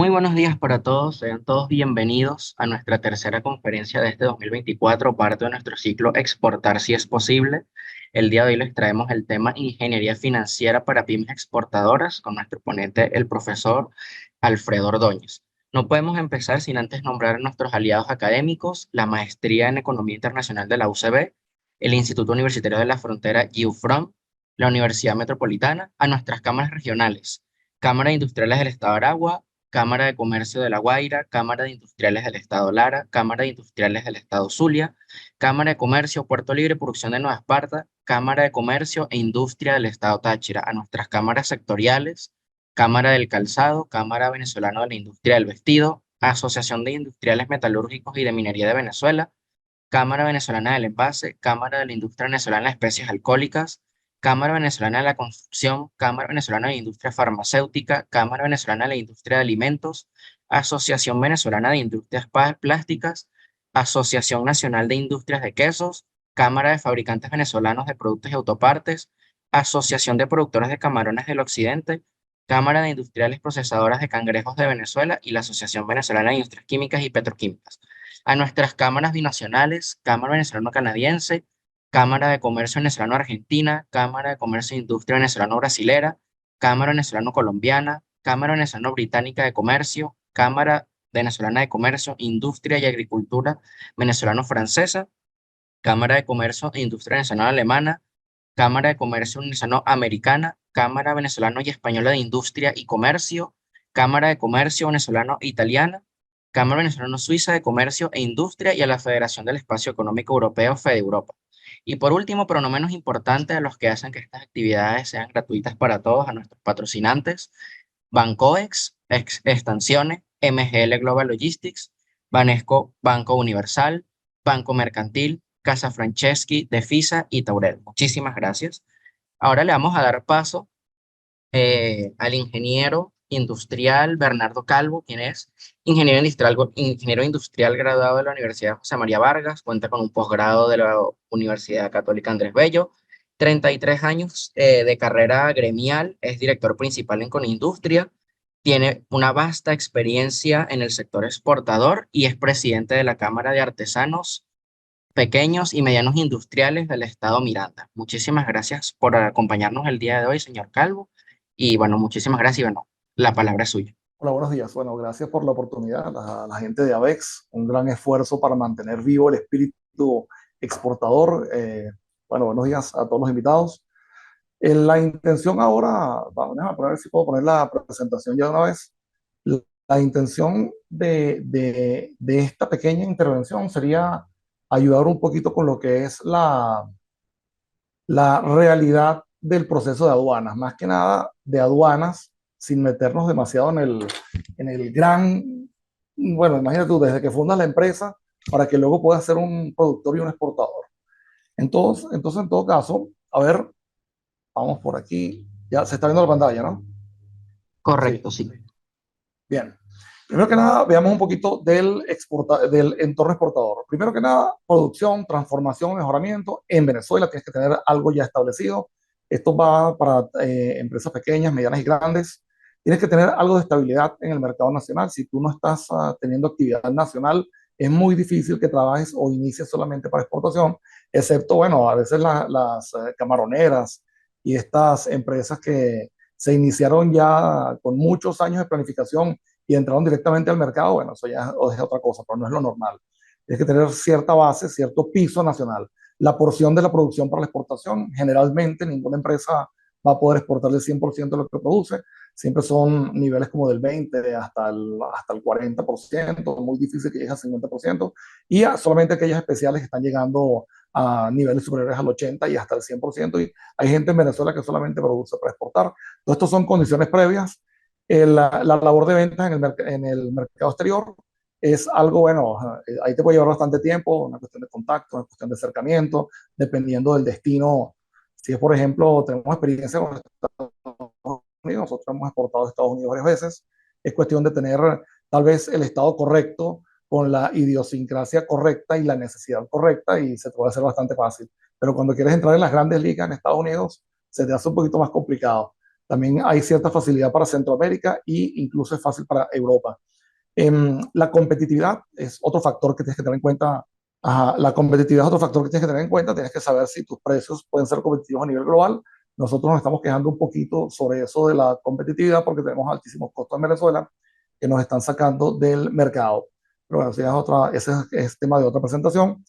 Muy buenos días para todos, sean todos bienvenidos a nuestra tercera conferencia de este 2024, parte de nuestro ciclo Exportar si es posible. El día de hoy les traemos el tema Ingeniería Financiera para Pymes Exportadoras con nuestro ponente, el profesor Alfredo Ordóñez. No podemos empezar sin antes nombrar a nuestros aliados académicos, la Maestría en Economía Internacional de la UCB, el Instituto Universitario de la Frontera UFROM, la Universidad Metropolitana, a nuestras cámaras regionales, Cámara de Industriales del Estado de Aragua, Cámara de Comercio de La Guaira, Cámara de Industriales del Estado Lara, Cámara de Industriales del Estado Zulia, Cámara de Comercio, Puerto Libre y Producción de Nueva Esparta, Cámara de Comercio e Industria del Estado Táchira, a nuestras cámaras sectoriales, Cámara del Calzado, Cámara Venezolana de la Industria del Vestido, Asociación de Industriales Metalúrgicos y de Minería de Venezuela, Cámara Venezolana del Envase, Cámara de la Industria Venezolana de Especies Alcohólicas, Cámara Venezolana de la Construcción, Cámara Venezolana de Industria Farmacéutica, Cámara Venezolana de la Industria de Alimentos, Asociación Venezolana de Industrias Plásticas, Asociación Nacional de Industrias de Quesos, Cámara de Fabricantes Venezolanos de Productos y Autopartes, Asociación de Productores de Camarones del Occidente, Cámara de Industriales Procesadoras de Cangrejos de Venezuela y la Asociación Venezolana de Industrias Químicas y Petroquímicas. A nuestras cámaras binacionales, Cámara Venezolano-Canadiense, Cámara de Comercio Venezolano-Argentina, Cámara de Comercio e Industria Venezolano-Brasilera, Cámara Venezolano-Colombiana, Cámara Venezolano-Británica de Comercio, Cámara Venezolana de Comercio, Industria y Agricultura Venezolano-Francesa, Cámara de Comercio e Industria Venezolano-Alemana, Cámara de Comercio Venezolano-Americana, Cámara Venezolano y Española de Industria y Comercio, Cámara de Comercio Venezolano-Italiana, Cámara Venezolano-Suiza de Comercio e Industria y a la Federación del Espacio Económico Europeo, Fede Europa. Y por último, pero no menos importante, a los que hacen que estas actividades sean gratuitas para todos, a nuestros patrocinantes, Bancoex, Extensiones, MGL Global Logistics, Banesco Banco Universal, Banco Mercantil, Casa Franceschi, Defisa y Taurel. Muchísimas gracias. Ahora le vamos a dar paso al ingeniero industrial Bernardo Calvo, quien es ingeniero industrial graduado de la Universidad José María Vargas, cuenta con un posgrado de la Universidad Católica Andrés Bello, 33 años de carrera gremial, es director principal en Conindustria, tiene una vasta experiencia en el sector exportador y es presidente de la Cámara de Artesanos Pequeños y Medianos Industriales del Estado Miranda. Muchísimas gracias por acompañarnos el día de hoy, señor Calvo. Y bueno, muchísimas gracias y bueno, la palabra es suya. Hola, buenos días. Bueno, gracias por la oportunidad. La gente de ABEX, un gran esfuerzo para mantener vivo el espíritu exportador. Bueno, buenos días a todos los invitados. La intención ahora, vamos a ver si puedo poner la presentación ya de una vez. La intención de esta pequeña intervención sería ayudar un poquito con lo que es la realidad del proceso de aduanas, más que nada de aduanas, sin meternos demasiado en el gran, bueno, imagínate tú, desde que fundas la empresa para que luego puedas ser un productor y un exportador. Entonces, en todo caso, a ver, vamos por aquí, ya se está viendo la pantalla, ¿no? Sí, Correcto, sí. bien. Primero que nada, veamos un poquito del entorno exportador. Primero que nada, producción, transformación, mejoramiento. En Venezuela tienes que tener algo ya establecido. Esto va para empresas pequeñas, medianas y grandes. Tienes que tener algo de estabilidad en el mercado nacional. Si tú no estás teniendo actividad nacional, es muy difícil que trabajes o inicies solamente para exportación, excepto, bueno, a veces las camaroneras y estas empresas que se iniciaron ya con muchos años de planificación y entraron directamente al mercado, bueno, eso ya es otra cosa, pero no es lo normal. Tienes que tener cierta base, cierto piso nacional. La porción de la producción para la exportación, generalmente ninguna empresa va a poder exportar el 100% de lo que produce, siempre son niveles como del 20 hasta el 40%, muy difícil que llegue al 50%, y solamente aquellas especiales que están llegando a niveles superiores al 80 y hasta el 100%, y hay gente en Venezuela que solamente produce para exportar. Todo esto son condiciones previas. La labor de ventas en el mercado exterior es algo, bueno, ahí te puede llevar bastante tiempo, una cuestión de contacto, una cuestión de acercamiento, dependiendo del destino. Si es, por ejemplo, tenemos experiencia con Estados Unidos, nosotros hemos exportado a Estados Unidos varias veces, es cuestión de tener tal vez el estado correcto, con la idiosincrasia correcta y la necesidad correcta, y se te puede hacer bastante fácil. Pero cuando quieres entrar en las grandes ligas en Estados Unidos, se te hace un poquito más complicado. También hay cierta facilidad para Centroamérica e incluso es fácil para Europa. La competitividad es otro factor que tienes que tener en cuenta. Ajá, la competitividad es otro factor que tienes que tener en cuenta. Tienes que saber si tus precios pueden ser competitivos a nivel global. Nosotros nos estamos quejando un poquito sobre eso de la competitividad porque tenemos altísimos costos en Venezuela que nos están sacando del mercado. Pero bueno, ese es tema de otra presentación.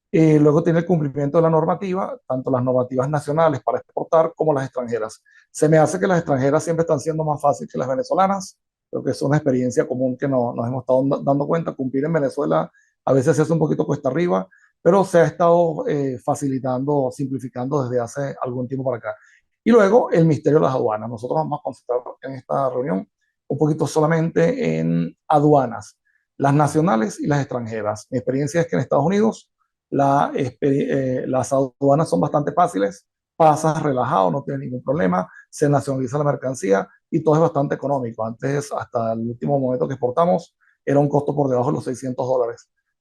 Luego tiene el cumplimiento de la normativa, tanto las normativas nacionales para exportar como las extranjeras. Se me hace que las extranjeras siempre están siendo más fáciles que las venezolanas. Creo que es una experiencia común que nos hemos estado dando cuenta. Cumplir en Venezuela a veces se hace un poquito cuesta arriba, pero se ha estado facilitando, simplificando desde hace algún tiempo para acá. Y luego el misterio de las aduanas. Nosotros vamos a concentrar en esta reunión un poquito solamente en aduanas, las nacionales y las extranjeras. Mi experiencia es que en Estados Unidos las aduanas son bastante fáciles, pasas relajado, no tienes ningún problema, se nacionaliza la mercancía y todo es bastante económico. Antes, hasta el último momento que exportamos, era un costo por debajo de los $600.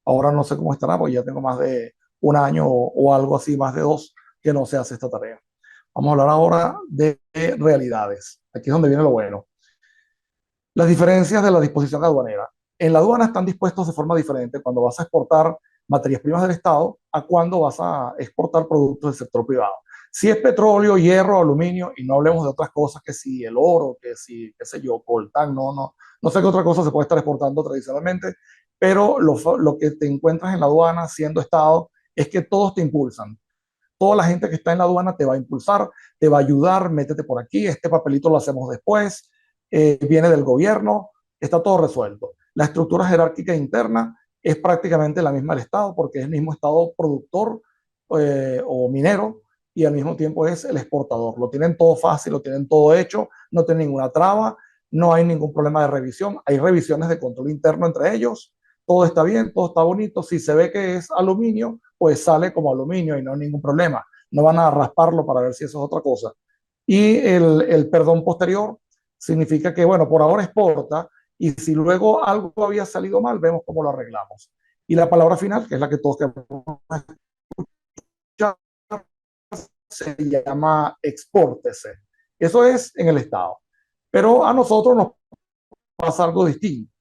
Ahora no sé cómo estará, porque ya tengo más de un año o algo así, más de dos, que no se hace esta tarea. Vamos a hablar ahora de realidades. Aquí es donde viene lo bueno. Las diferencias de la disposición aduanera. En la aduana están dispuestos de forma diferente cuando vas a exportar materias primas del Estado a cuando vas a exportar productos del sector privado. Si es petróleo, hierro, aluminio, y no hablemos de otras cosas, que si el oro, que si, qué sé yo, coltán, no sé qué otra cosa se puede estar exportando tradicionalmente, pero lo que te encuentras en la aduana siendo Estado es que todos te impulsan. Toda la gente que está en la aduana te va a impulsar, te va a ayudar, métete por aquí, este papelito lo hacemos después, viene del gobierno, está todo resuelto. La estructura jerárquica interna es prácticamente la misma del Estado porque es el mismo Estado productor o minero y al mismo tiempo es el exportador. Lo tienen todo fácil, lo tienen todo hecho, no tienen ninguna traba, no hay ningún problema de revisión, hay revisiones de control interno entre ellos, todo está bien, todo está bonito. Si se ve que es aluminio, pues sale como aluminio y no hay ningún problema. No van a rasparlo para ver si eso es otra cosa. Y el perdón posterior significa que, bueno, por ahora exporta y si luego algo había salido mal, vemos cómo lo arreglamos. Y la palabra final, que es la que todos queremos escuchar, se llama expórtese. Eso es en el Estado. Pero a nosotros nos pasa algo distinto.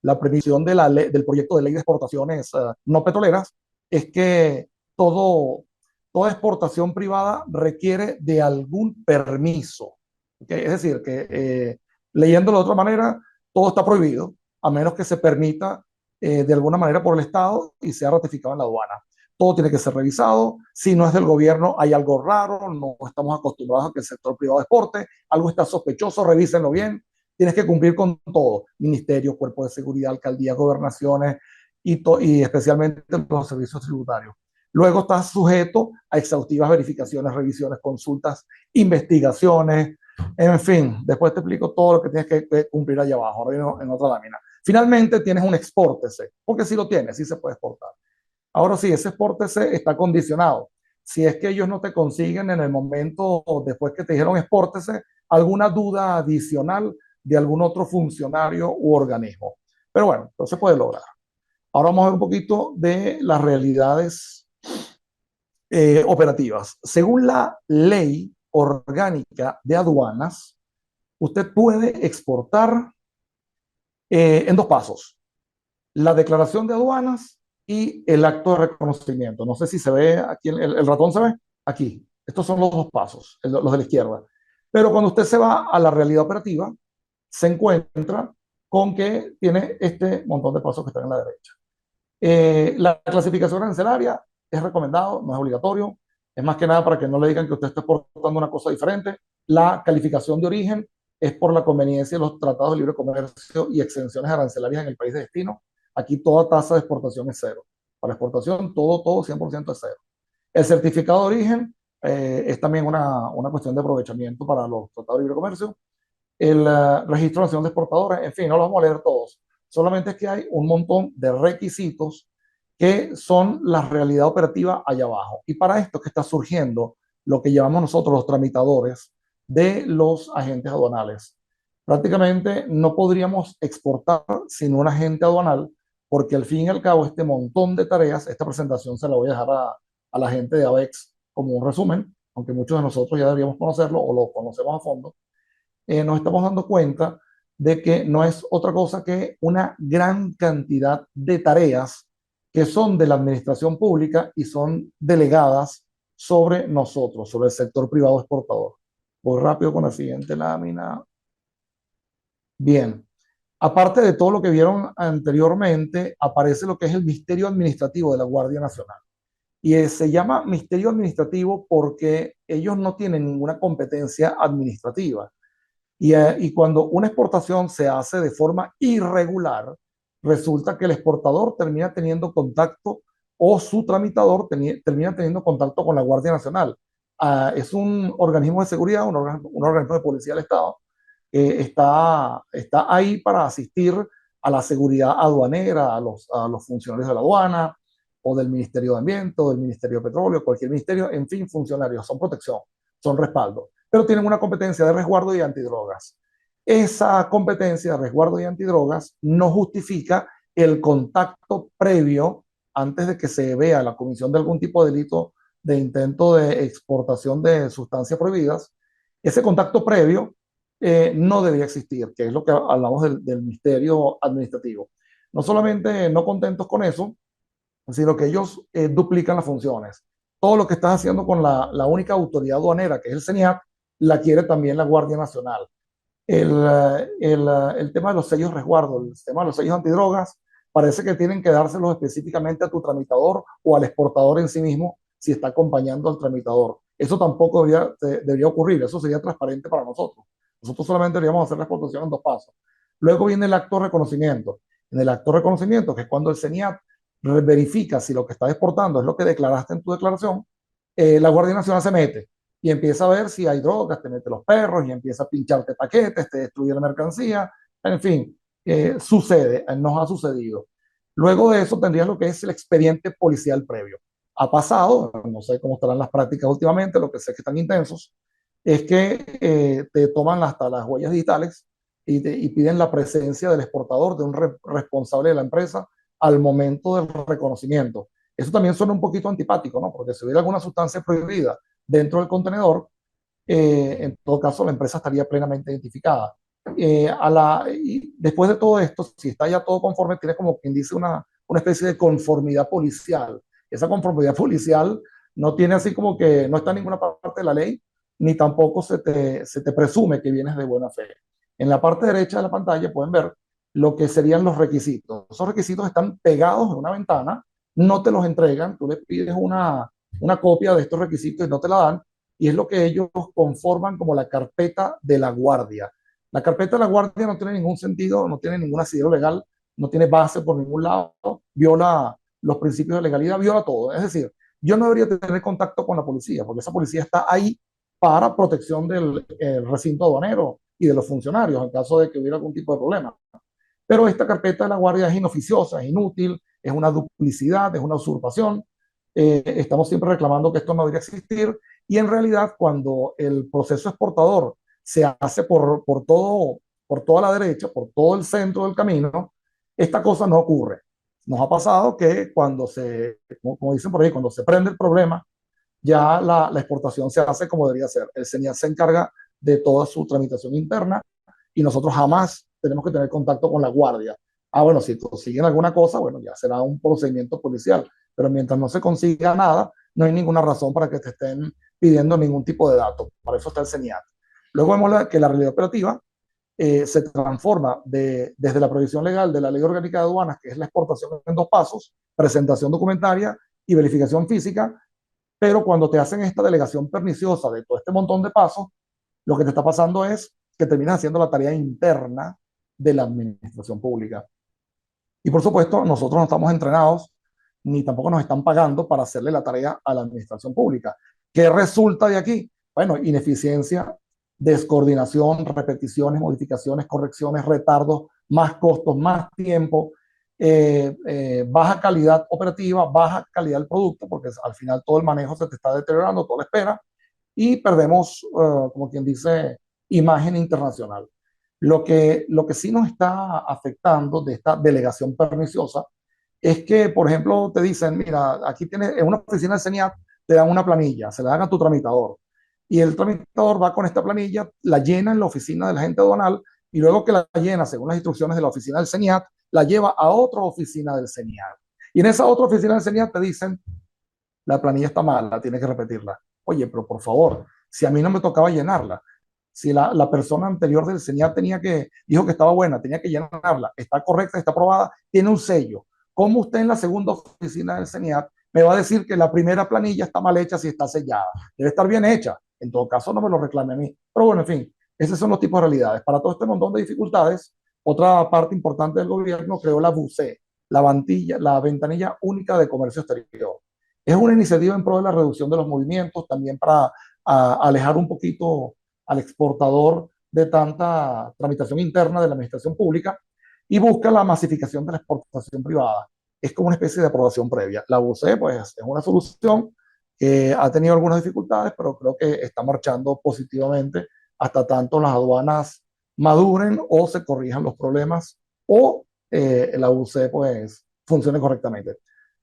La previsión de del proyecto de ley de exportaciones no petroleras es que toda exportación privada requiere de algún permiso. ¿Okay? Es decir, que leyéndolo de otra manera, todo está prohibido, a menos que se permita de alguna manera por el Estado y sea ratificado en la aduana. Todo tiene que ser revisado. Si no es del gobierno, hay algo raro, no estamos acostumbrados a que el sector privado exporte, algo está sospechoso, revísenlo bien. Tienes que cumplir con todo, ministerio, cuerpo de seguridad, alcaldía, gobernaciones y especialmente los servicios tributarios. Luego estás sujeto a exhaustivas verificaciones, revisiones, consultas, investigaciones, en fin, después te explico todo lo que tienes que cumplir allá abajo, ahora en otra lámina. Finalmente tienes un expórtese, porque si lo tienes, sí se puede exportar. Ahora sí, ese expórtese está condicionado. Si es que ellos no te consiguen en el momento después que te dijeron expórtese, alguna duda adicional de algún otro funcionario u organismo. Pero bueno, entonces puede lograr. Ahora vamos a ver un poquito de las realidades operativas. Según la ley orgánica de aduanas, usted puede exportar en dos pasos. La declaración de aduanas y el acto de reconocimiento. No sé si se ve aquí, el ratón se ve aquí. Estos son los dos pasos, los de la izquierda. Pero cuando usted se va a la realidad operativa, se encuentra con que tiene este montón de pasos que están en la derecha. La clasificación arancelaria es recomendado, no es obligatorio. Es más que nada para que no le digan que usted está exportando una cosa diferente. La calificación de origen es por la conveniencia de los tratados de libre comercio y exenciones arancelarias en el país de destino. Aquí toda tasa de exportación es cero. Para exportación, todo 100% es cero. El certificado de origen es también una cuestión de aprovechamiento para los tratados de libre comercio. El registro nacional de exportadores, en fin, no los vamos a leer todos. Solamente es que hay un montón de requisitos que son la realidad operativa allá abajo. Y para esto que está surgiendo lo que llamamos nosotros los tramitadores de los agentes aduanales. Prácticamente no podríamos exportar sin un agente aduanal, porque al fin y al cabo este montón de tareas, esta presentación se la voy a dejar a la gente de ABEX como un resumen, aunque muchos de nosotros ya deberíamos conocerlo o lo conocemos a fondo. nos estamos dando cuenta de que no es otra cosa que una gran cantidad de tareas que son de la administración pública y son delegadas sobre nosotros, sobre el sector privado exportador. Voy rápido con la siguiente lámina. Bien, aparte de todo lo que vieron anteriormente, aparece lo que es el misterio administrativo de la Guardia Nacional. Y se llama misterio administrativo porque ellos no tienen ninguna competencia administrativa. Y cuando una exportación se hace de forma irregular, resulta que el exportador termina teniendo contacto o su tramitador termina teniendo contacto con la Guardia Nacional. Es un organismo de seguridad, un organismo de policía del Estado, está ahí para asistir a la seguridad aduanera, a los funcionarios de la aduana o del Ministerio de Ambiente o del Ministerio de Petróleo, cualquier ministerio, en fin, funcionarios, son protección, son respaldo, pero tienen una competencia de resguardo y antidrogas. Esa competencia de resguardo y antidrogas no justifica el contacto previo antes de que se vea la comisión de algún tipo de delito de intento de exportación de sustancias prohibidas. Ese contacto previo no debería existir, que es lo que hablamos del misterio administrativo. No solamente no contentos con eso, sino que ellos duplican las funciones. Todo lo que estás haciendo con la única autoridad aduanera, que es el CENIAT, la quiere también la Guardia Nacional. El tema de los sellos resguardo, el tema de los sellos antidrogas, parece que tienen que dárselos específicamente a tu tramitador o al exportador en sí mismo si está acompañando al tramitador. Eso tampoco debería ocurrir, eso sería transparente para nosotros. Nosotros solamente deberíamos hacer la exportación en 2 pasos. Luego viene el acto de reconocimiento. En el acto de reconocimiento, que es cuando el CENIAT verifica si lo que estás exportando es lo que declaraste en tu declaración, la Guardia Nacional se mete y empieza a ver si hay drogas, te mete los perros y empieza a pincharte paquetes, te destruye la mercancía, en fin, sucede, nos ha sucedido. Luego de eso tendrías lo que es el expediente policial previo. Ha pasado, no sé cómo estarán las prácticas últimamente, lo que sé que están intensos, es que te toman hasta las huellas digitales y piden la presencia del exportador, de un responsable de la empresa, al momento del reconocimiento. Eso también suena un poquito antipático, ¿no? Porque si hubiera alguna sustancia prohibida dentro del contenedor, en todo caso la empresa estaría plenamente identificada. Y después de todo esto, si está ya todo conforme, tiene como quien dice una especie de conformidad policial. Esa conformidad policial no tiene así como que no está en ninguna parte de la ley, ni tampoco se te presume que vienes de buena fe. En la parte derecha de la pantalla pueden ver lo que serían los requisitos. Esos requisitos están pegados en una ventana, no te los entregan, tú le pides una copia de estos requisitos y no te la dan, y es lo que ellos conforman como la carpeta de la guardia. La carpeta de la guardia no tiene ningún sentido, no tiene ningún asidero legal, no tiene base por ningún lado, viola los principios de legalidad, viola todo. Es decir, yo no debería tener contacto con la policía, porque esa policía está ahí para protección del recinto aduanero y de los funcionarios en caso de que hubiera algún tipo de problema. Pero esta carpeta de la guardia es inoficiosa, es inútil, es una duplicidad, es una usurpación. Estamos siempre reclamando que esto no debería existir y en realidad cuando el proceso exportador se hace por toda la derecha, por todo el centro del camino, esta cosa no ocurre. Nos ha pasado que como dicen por ahí, cuando se prende el problema, ya la exportación se hace como debería ser. El CENIAT se encarga de toda su tramitación interna y nosotros jamás tenemos que tener contacto con la guardia. Bueno, si consiguen alguna cosa, bueno, ya será un procedimiento policial, pero mientras no se consiga nada, no hay ninguna razón para que te estén pidiendo ningún tipo de datos. Para eso está el CENIAT. Luego vemos que la realidad operativa se transforma desde la previsión legal de la Ley Orgánica de Aduanas, que es la exportación en 2 pasos, presentación documentaria y verificación física, pero cuando te hacen esta delegación perniciosa de todo este montón de pasos, lo que te está pasando es que terminas haciendo la tarea interna de la administración pública. Y por supuesto, nosotros no estamos entrenados ni tampoco nos están pagando para hacerle la tarea a la administración pública. ¿Qué resulta de aquí? Bueno, ineficiencia, descoordinación, repeticiones, modificaciones, correcciones, retardos, más costos, más tiempo, baja calidad operativa, baja calidad del producto, porque al final todo el manejo se te está deteriorando, toda la espera, y perdemos, como quien dice, imagen internacional. Lo que sí nos está afectando de esta delegación perniciosa es que, por ejemplo, te dicen, mira, aquí tienes, en una oficina del CENIAT, te dan una planilla, se la dan a tu tramitador. y el tramitador va con esta planilla, la llena en la oficina del agente aduanal y luego que la llena según las instrucciones de la oficina del CENIAT, la lleva a otra oficina del CENIAT. Y en esa otra oficina del CENIAT te dicen, la planilla está mala, tienes que repetirla. Oye, pero por favor, si a mí no me tocaba llenarla, si la persona anterior del CENIAT dijo que estaba buena, tenía que llenarla, está correcta, está aprobada, tiene un sello. ¿Cómo usted en la segunda oficina del CENIAT me va a decir que la primera planilla está mal hecha si está sellada? Debe estar bien hecha. En todo caso, no me lo reclame a mí. Pero bueno, en fin, esos son los tipos de realidades. Para todo este montón de dificultades, otra parte importante del gobierno creó la VUCE, la ventanilla única de comercio exterior. Es una iniciativa en pro de la reducción de los movimientos, también para alejar un poquito al exportador de tanta tramitación interna de la administración pública y busca la masificación de la exportación privada. Es como una especie de aprobación previa. La UCE, pues, es una solución que ha tenido algunas dificultades, pero creo que está marchando positivamente hasta tanto las aduanas maduren o se corrijan los problemas o la UCE, pues, funcione correctamente.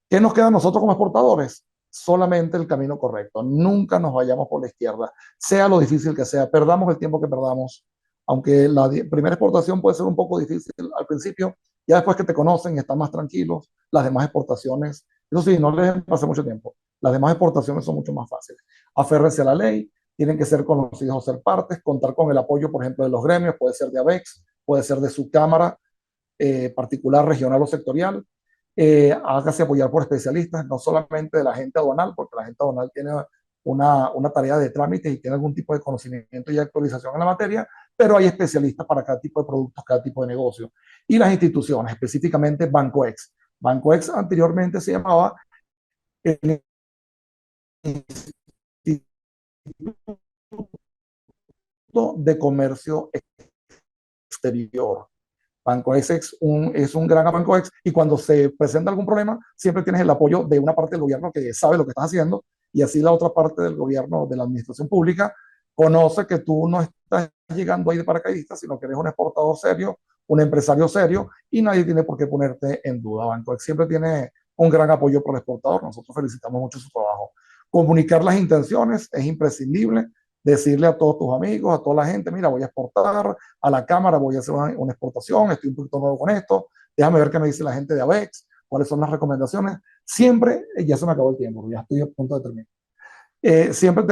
¿Qué nos queda a nosotros como exportadores? Solamente el camino correcto. Nunca nos vayamos por la izquierda, sea lo difícil que sea, perdamos el tiempo que perdamos. Aunque la primera exportación puede ser un poco difícil al principio, ya después que te conocen y están más tranquilos, las demás exportaciones, eso sí, no les pase mucho tiempo, las demás exportaciones son mucho más fáciles. Aférrense a la ley, tienen que ser conocidos o ser partes, contar con el apoyo, por ejemplo, de los gremios, puede ser de ABEX, puede ser de su cámara particular, regional o sectorial, hágase apoyar por especialistas, no solamente de la gente aduanal, porque la gente aduanal tiene una tarea de trámite y tiene algún tipo de conocimiento y actualización en la materia, pero hay especialistas para cada tipo de productos, cada tipo de negocio. Y las instituciones, específicamente BancoEx. BancoEx anteriormente se llamaba el Instituto de Comercio Exterior. BancoEx es un gran BancoEx y cuando se presenta algún problema, siempre tienes el apoyo de una parte del gobierno que sabe lo que estás haciendo y así la otra parte del gobierno, de la administración pública, conoce que tú no estás llegando ahí de paracaidista, sino que eres un exportador serio, un empresario serio y nadie tiene por qué ponerte en duda. BancoEx siempre tiene un gran apoyo por el exportador. Nosotros felicitamos mucho su trabajo. Comunicar las intenciones es imprescindible. Decirle a todos tus amigos, a toda la gente, mira, voy a exportar, a la cámara voy a hacer una exportación, estoy un poquito nuevo con esto, déjame ver qué me dice la gente de ABEX, cuáles son las recomendaciones. Siempre, ya se me acabó el tiempo, ya estoy a punto de terminar. Siempre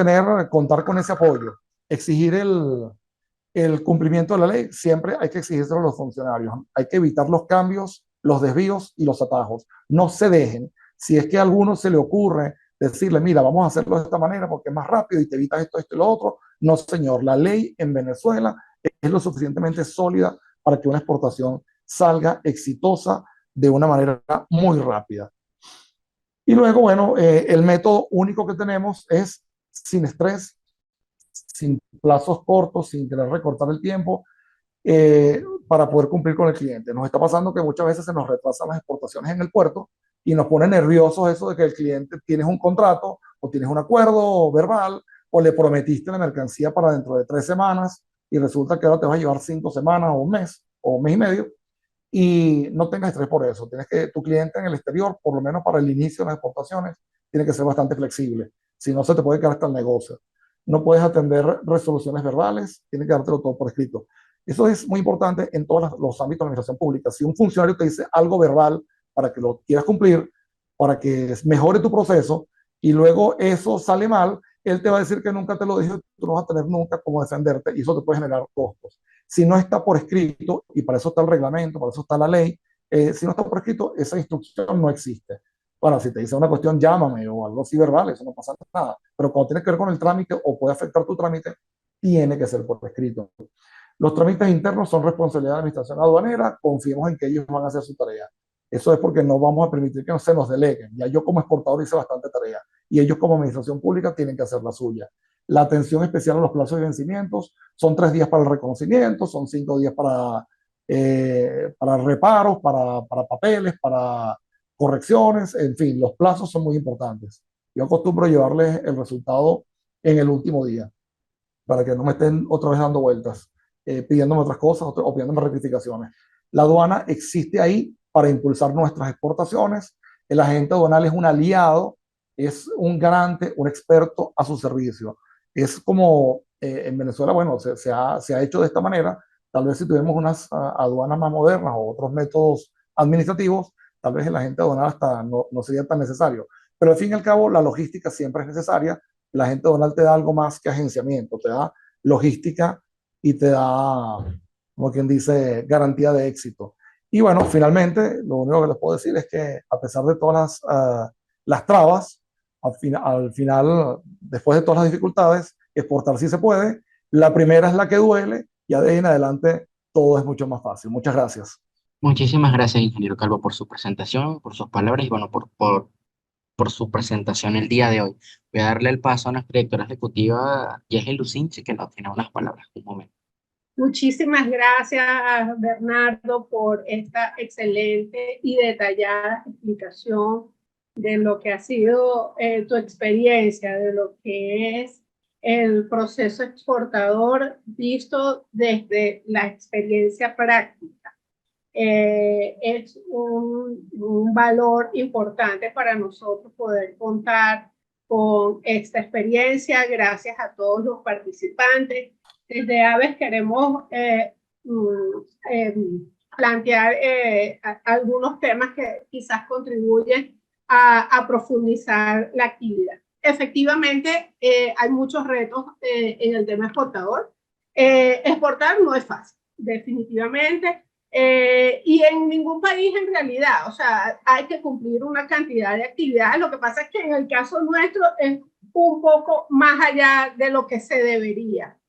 contar con ese apoyo, exigir el cumplimiento de la ley, siempre hay que exigírselo a los funcionarios. Hay que evitar los cambios, los desvíos y los atajos. No se dejen. Si es que a alguno se le ocurre decirle, mira, vamos a hacerlo de esta manera porque es más rápido y te evitas esto, esto y lo otro. No, señor. La ley en Venezuela es lo suficientemente sólida para que una exportación salga exitosa de una manera muy rápida. Y luego, bueno, el método único que tenemos es sin estrés, sin plazos cortos, sin querer recortar el tiempo, para poder cumplir con el cliente. Nos está pasando que muchas veces se nos retrasan las exportaciones en el puerto y nos pone nerviosos eso de que el cliente tienes un contrato o tienes un acuerdo verbal o le prometiste la mercancía para dentro de 3 semanas y resulta que ahora te va a llevar 5 semanas o un mes y medio y no tengas estrés por eso. Tu cliente en el exterior, por lo menos para el inicio de las exportaciones, tiene que ser bastante flexible. Si no, se te puede quedar hasta el negocio. No puedes atender resoluciones verbales, tienes que dártelo todo por escrito. Eso es muy importante en todos los ámbitos de la administración pública. Si un funcionario te dice algo verbal para que lo quieras cumplir, para que mejore tu proceso, y luego eso sale mal, él te va a decir que nunca te lo dijo, tú no vas a tener nunca cómo defenderte y eso te puede generar costos. Si no está por escrito, y para eso está el reglamento, para eso está la ley, si no está por escrito, esa instrucción no existe. Bueno, si te dice una cuestión, llámame o algo así verbal, eso no pasa nada. Pero cuando tiene que ver con el trámite o puede afectar tu trámite, tiene que ser por escrito. Los trámites internos son responsabilidad de la administración aduanera, confiemos en que ellos van a hacer su tarea. Eso es porque no vamos a permitir que no se nos deleguen. Ya yo como exportador hice bastante tarea y ellos como administración pública tienen que hacer la suya. La atención especial a los plazos de vencimientos son 3 días para el reconocimiento, son 5 días para reparos, para papeles, para correcciones, en fin, los plazos son muy importantes. Yo acostumbro llevarles el resultado en el último día para que no me estén otra vez dando vueltas, pidiéndome otras cosas o pidiéndome rectificaciones. La aduana existe ahí para impulsar nuestras exportaciones. El agente aduanal es un aliado, es un garante, un experto a su servicio. Es como en Venezuela, bueno, se ha hecho de esta manera. Tal vez si tuviéramos unas aduanas más modernas o otros métodos administrativos, tal vez el agente aduanal hasta no sería tan necesario. Pero al fin y al cabo, la logística siempre es necesaria. El agente aduanal te da algo más que agenciamiento, te da logística y te da, como quien dice, garantía de éxito. Y bueno, finalmente, lo único que les puedo decir es que a pesar de todas las trabas, al final, después de todas las dificultades, exportar sí se puede. La primera es la que duele, y de ahí en adelante todo es mucho más fácil. Muchas gracias. Muchísimas gracias, ingeniero Calvo, por su presentación, por sus palabras y bueno, por su presentación el día de hoy. Voy a darle el paso a nuestra directora ejecutiva, Yesli Lucinchi, que nos tiene unas palabras. Un momento. Muchísimas gracias, Bernardo, por esta excelente y detallada explicación de lo que ha sido tu experiencia, de lo que es el proceso exportador visto desde la experiencia práctica. Es un valor importante para nosotros poder contar con esta experiencia. Gracias a todos los participantes. Desde Aves queremos plantear algunos temas que quizás contribuyen a profundizar la actividad. Efectivamente, hay muchos retos en el tema exportador. Exportar no es fácil, definitivamente. Y en ningún país en realidad, o sea, hay que cumplir una cantidad de actividades. Lo que pasa es que en el caso nuestro es un poco más allá de lo que se debería.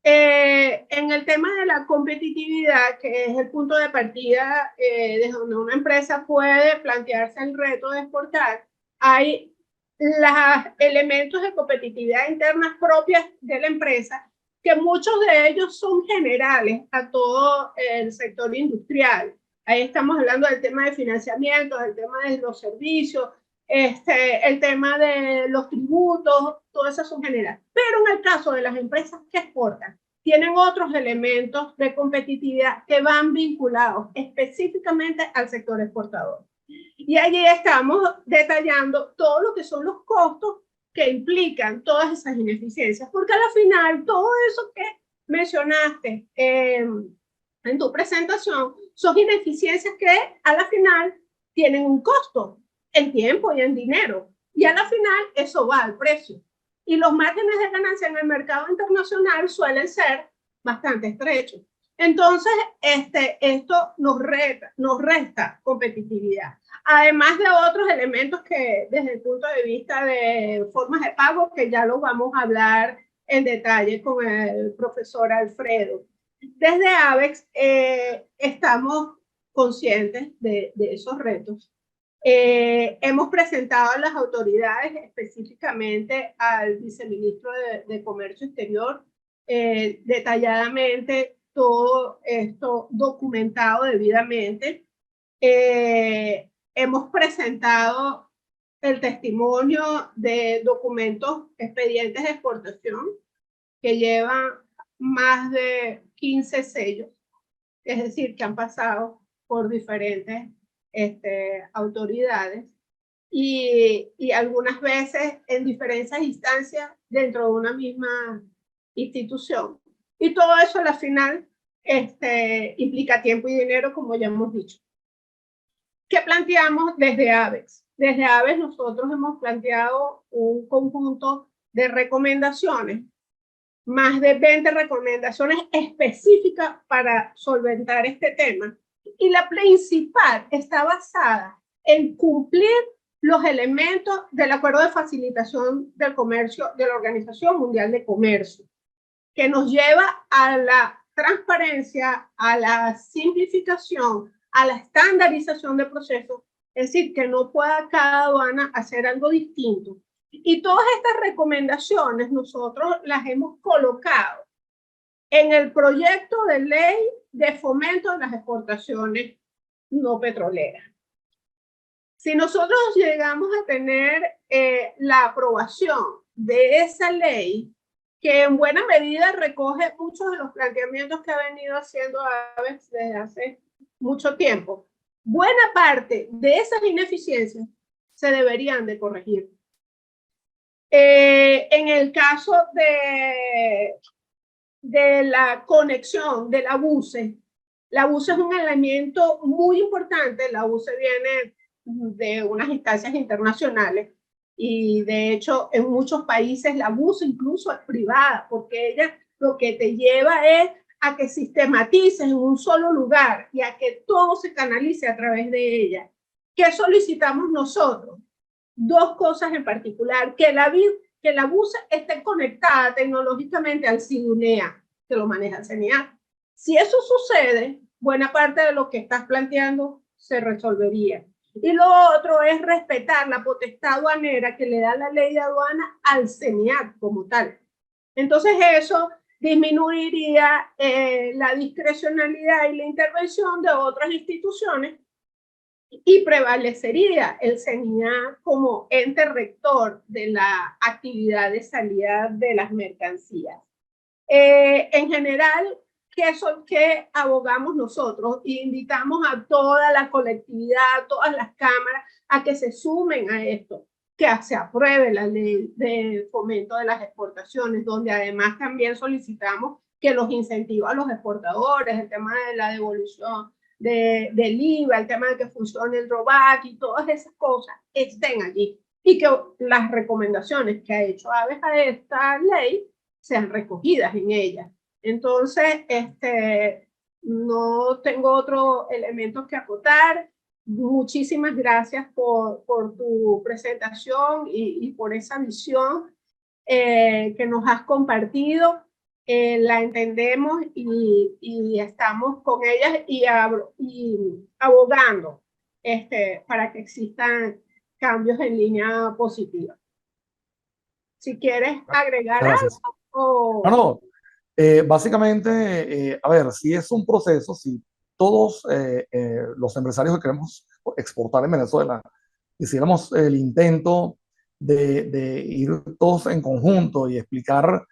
En el tema de la competitividad, que es el punto de partida desde donde una empresa puede plantearse el reto de exportar, hay los elementos de competitividad internas propias de la empresa, que muchos de ellos son generales a todo el sector industrial. Ahí estamos hablando del tema de financiamiento, del tema de los servicios, el tema de los tributos, todo eso son generales. Pero en el caso de las empresas que exportan, tienen otros elementos de competitividad que van vinculados específicamente al sector exportador. Y allí estamos detallando todo lo que son los costos que implican todas esas ineficiencias, porque al final todo eso que mencionaste en tu presentación son ineficiencias que a la final tienen un costo en tiempo y en dinero, y a la final eso va al precio. Y los márgenes de ganancia en el mercado internacional suelen ser bastante estrechos. Entonces, esto nos resta competitividad. Además de otros elementos que desde el punto de vista de formas de pago, que ya los vamos a hablar en detalle con el profesor Alfredo. Desde ABEX estamos conscientes de esos retos. Hemos presentado a las autoridades, específicamente al viceministro de Comercio Exterior, detalladamente todo esto documentado debidamente. Hemos presentado el testimonio de documentos, expedientes de exportación que llevan más de 15 sellos, es decir, que han pasado por diferentes autoridades y algunas veces en diferentes instancias dentro de una misma institución. Y todo eso al final implica tiempo y dinero, como ya hemos dicho. ¿Qué planteamos desde ABEX? Desde ABEX nosotros hemos planteado un conjunto de recomendaciones, más de 20 recomendaciones específicas para solventar este tema. Y la principal está basada en cumplir los elementos del Acuerdo de Facilitación del Comercio de la Organización Mundial de Comercio, que nos lleva a la transparencia, a la simplificación, a la estandarización de procesos, es decir, que no pueda cada aduana hacer algo distinto. Y todas estas recomendaciones nosotros las hemos colocado en el proyecto de ley de fomento de las exportaciones no petroleras. Si nosotros llegamos a tener la aprobación de esa ley, que en buena medida recoge muchos de los planteamientos que ha venido haciendo ABEX desde hace mucho tiempo, buena parte de esas ineficiencias se deberían de corregir. En el caso de la conexión de la BUCE es un elemento muy importante. La BUCE viene de unas instancias internacionales y de hecho en muchos países la BUCE incluso es privada, porque ella lo que te lleva es a que sistematices en un solo lugar y a que todo se canalice a través de ella. ¿Qué solicitamos nosotros? Dos cosas en particular: que la BUCE esté conectada tecnológicamente al CIDUNEA, que lo maneja el CNEA. Si eso sucede, buena parte de lo que estás planteando se resolvería. Y lo otro es respetar la potestad aduanera que le da la ley de aduana al CNEA como tal. Entonces eso disminuiría la discrecionalidad y la intervención de otras instituciones y prevalecería el CENIA como ente rector de la actividad de salida de las mercancías. En general, ¿qué abogamos nosotros? Invitamos a toda la colectividad, a todas las cámaras, a que se sumen a esto, que se apruebe la ley de fomento de las exportaciones, donde además también solicitamos que los incentivos a los exportadores, el tema de la devolución del IVA, el tema de que funcione el ROBAC y todas esas cosas estén allí, y que las recomendaciones que ha hecho Aves a esta ley sean recogidas en ella. Entonces, no tengo otro elemento que acotar. Muchísimas gracias por tu presentación y por esa visión que nos has compartido. La entendemos y estamos con ellas y abogando para que existan cambios en línea positiva. Si quieres agregar Gracias. algo. No, no. Básicamente, a ver, si es un proceso, si todos los empresarios que queremos exportar en Venezuela hiciéramos el intento de ir todos en conjunto y explicar,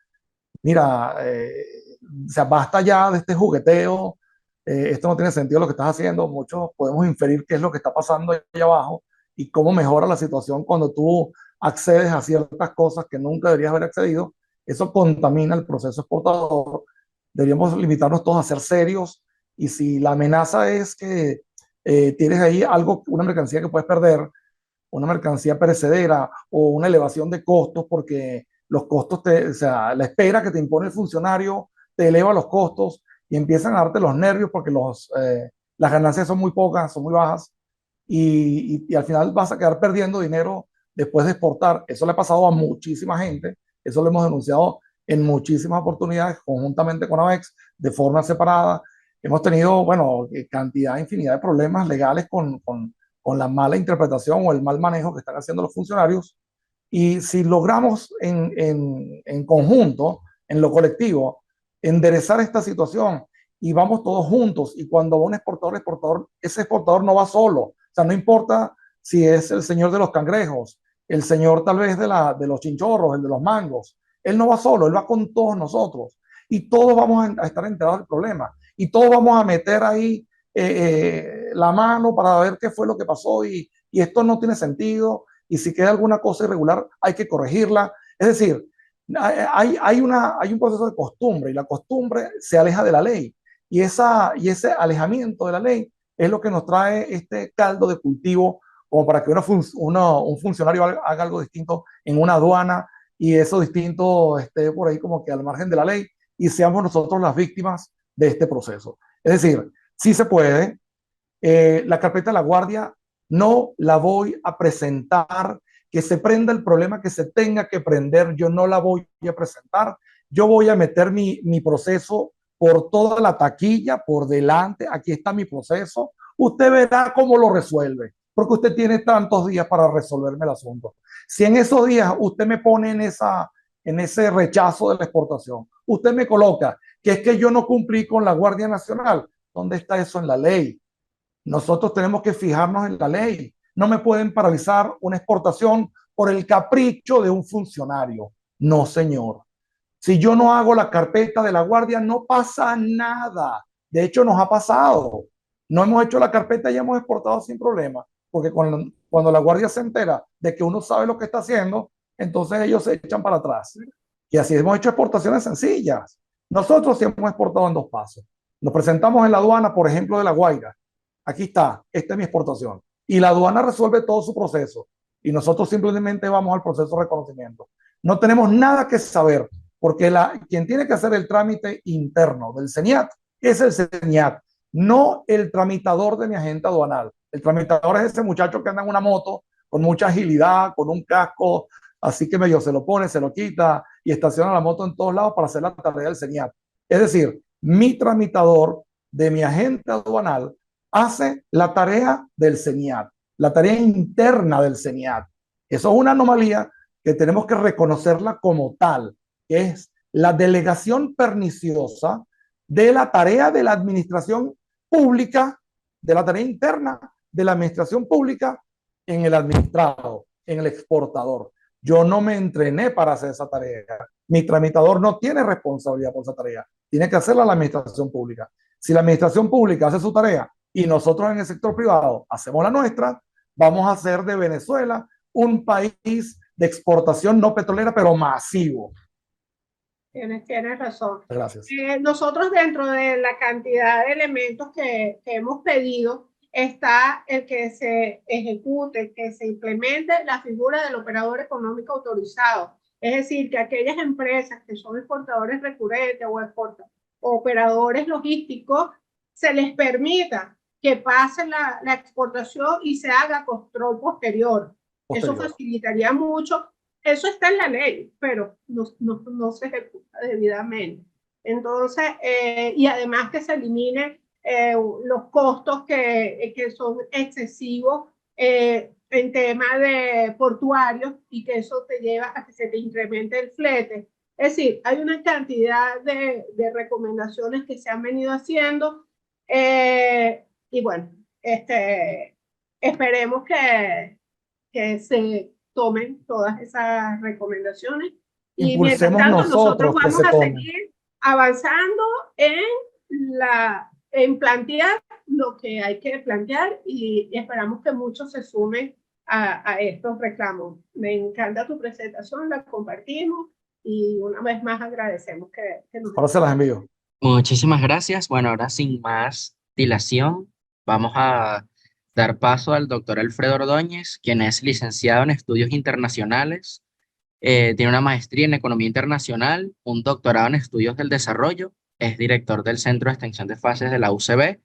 mira, o sea, basta ya de este jugueteo, esto no tiene sentido lo que estás haciendo, muchos podemos inferir qué es lo que está pasando ahí abajo y cómo mejora la situación cuando tú accedes a ciertas cosas que nunca deberías haber accedido. Eso contamina el proceso exportador. Deberíamos limitarnos todos a ser serios, y si la amenaza es que tienes ahí algo, una mercancía que puedes perder, una mercancía perecedera o una elevación de costos, porque los costos, o sea, la espera que te impone el funcionario te eleva los costos y empiezan a darte los nervios porque las ganancias son muy pocas, son muy bajas, y al final vas a quedar perdiendo dinero después de exportar. Eso le ha pasado a muchísima gente, eso lo hemos denunciado en muchísimas oportunidades conjuntamente con ABEX, de forma separada. Hemos tenido, bueno, cantidad, infinidad de problemas legales con la mala interpretación o el mal manejo que están haciendo los funcionarios. Y si logramos en conjunto, en lo colectivo, enderezar esta situación y vamos todos juntos, y cuando va un exportador, ese exportador no va solo. O sea, no importa si es el señor de los cangrejos, el señor tal vez de los chinchorros, el de los mangos. Él no va solo, él va con todos nosotros. Y todos vamos a estar enterados del problema. Y todos vamos a meter ahí la mano para ver qué fue lo que pasó, y esto no tiene sentido, y si queda alguna cosa irregular hay que corregirla. Es decir, hay un proceso de costumbre, y la costumbre se aleja de la ley, y ese alejamiento de la ley es lo que nos trae este caldo de cultivo como para que un funcionario haga algo distinto en una aduana, y eso distinto esté por ahí como que al margen de la ley, y seamos nosotros las víctimas de este proceso. Es decir, sí se puede. La carpeta de la guardia no la voy a presentar, que se prenda el problema que se tenga que prender, yo no la voy a presentar. Yo voy a meter mi proceso por toda la taquilla, por delante. Aquí está mi proceso. Usted verá cómo lo resuelve, porque usted tiene tantos días para resolverme el asunto. Si en esos días usted me pone en ese rechazo de la exportación, usted me coloca que es que yo no cumplí con la Guardia Nacional, ¿dónde está eso en la ley? Nosotros tenemos que fijarnos en la ley. No me pueden paralizar una exportación por el capricho de un funcionario. No, señor. Si yo no hago la carpeta de la guardia, no pasa nada. De hecho, nos ha pasado. No hemos hecho la carpeta y hemos exportado sin problema, porque cuando la guardia se entera de que uno sabe lo que está haciendo, entonces ellos se echan para atrás. Y así hemos hecho exportaciones sencillas. Nosotros sí hemos exportado en 2 pasos. Nos presentamos en la aduana, por ejemplo, de La Guaira. Aquí está, esta es mi exportación. Y la aduana resuelve todo su proceso. Y nosotros simplemente vamos al proceso de reconocimiento. No tenemos nada que saber, porque quien tiene que hacer el trámite interno del CENIAT es el CENIAT, no el tramitador de mi agente aduanal. El tramitador es ese muchacho que anda en una moto con mucha agilidad, con un casco, así que medio se lo pone, se lo quita y estaciona la moto en todos lados para hacer la tarea del CENIAT. Es decir, mi tramitador de mi agente aduanal hace la tarea del CENIAT, la tarea interna del CENIAT. Eso es una anomalía que tenemos que reconocerla como tal, que es la delegación perniciosa de la tarea de la administración pública, de la tarea interna de la administración pública en el administrado, en el exportador. Yo no me entrené para hacer esa tarea. Mi tramitador no tiene responsabilidad por esa tarea. Tiene que hacerla la administración pública. Si la administración pública hace su tarea y nosotros en el sector privado hacemos la nuestra, vamos a hacer de Venezuela un país de exportación no petrolera, pero masivo. Tienes razón. Gracias. Nosotros dentro de la cantidad de elementos que hemos pedido está el que se ejecute, que se implemente la figura del operador económico autorizado. Es decir, que aquellas empresas que son exportadores recurrentes o operadores logísticos, se les permita que pase la exportación y se haga control posterior. Eso facilitaría mucho. Eso está en la ley, pero no se ejecuta debidamente. Entonces, y además que se eliminen los costos que son excesivos en tema de portuarios y que eso te lleva a que se te incremente el flete. Es decir, hay una cantidad de recomendaciones que se han venido haciendo y bueno, esperemos que se tomen todas esas recomendaciones y mientras tanto nosotros vamos a seguir avanzando en plantear lo que hay que plantear y esperamos que muchos se sumen a estos reclamos. Me encanta tu presentación, la compartimos y una vez más agradecemos que nos... Ahora se las envío. Muchísimas gracias. Bueno, ahora sin más dilación, vamos a dar paso al doctor Alfredo Ordóñez, quien es licenciado en estudios internacionales, tiene una maestría en economía internacional, un doctorado en estudios del desarrollo, es director del Centro de Extensión de Fases de la UCB,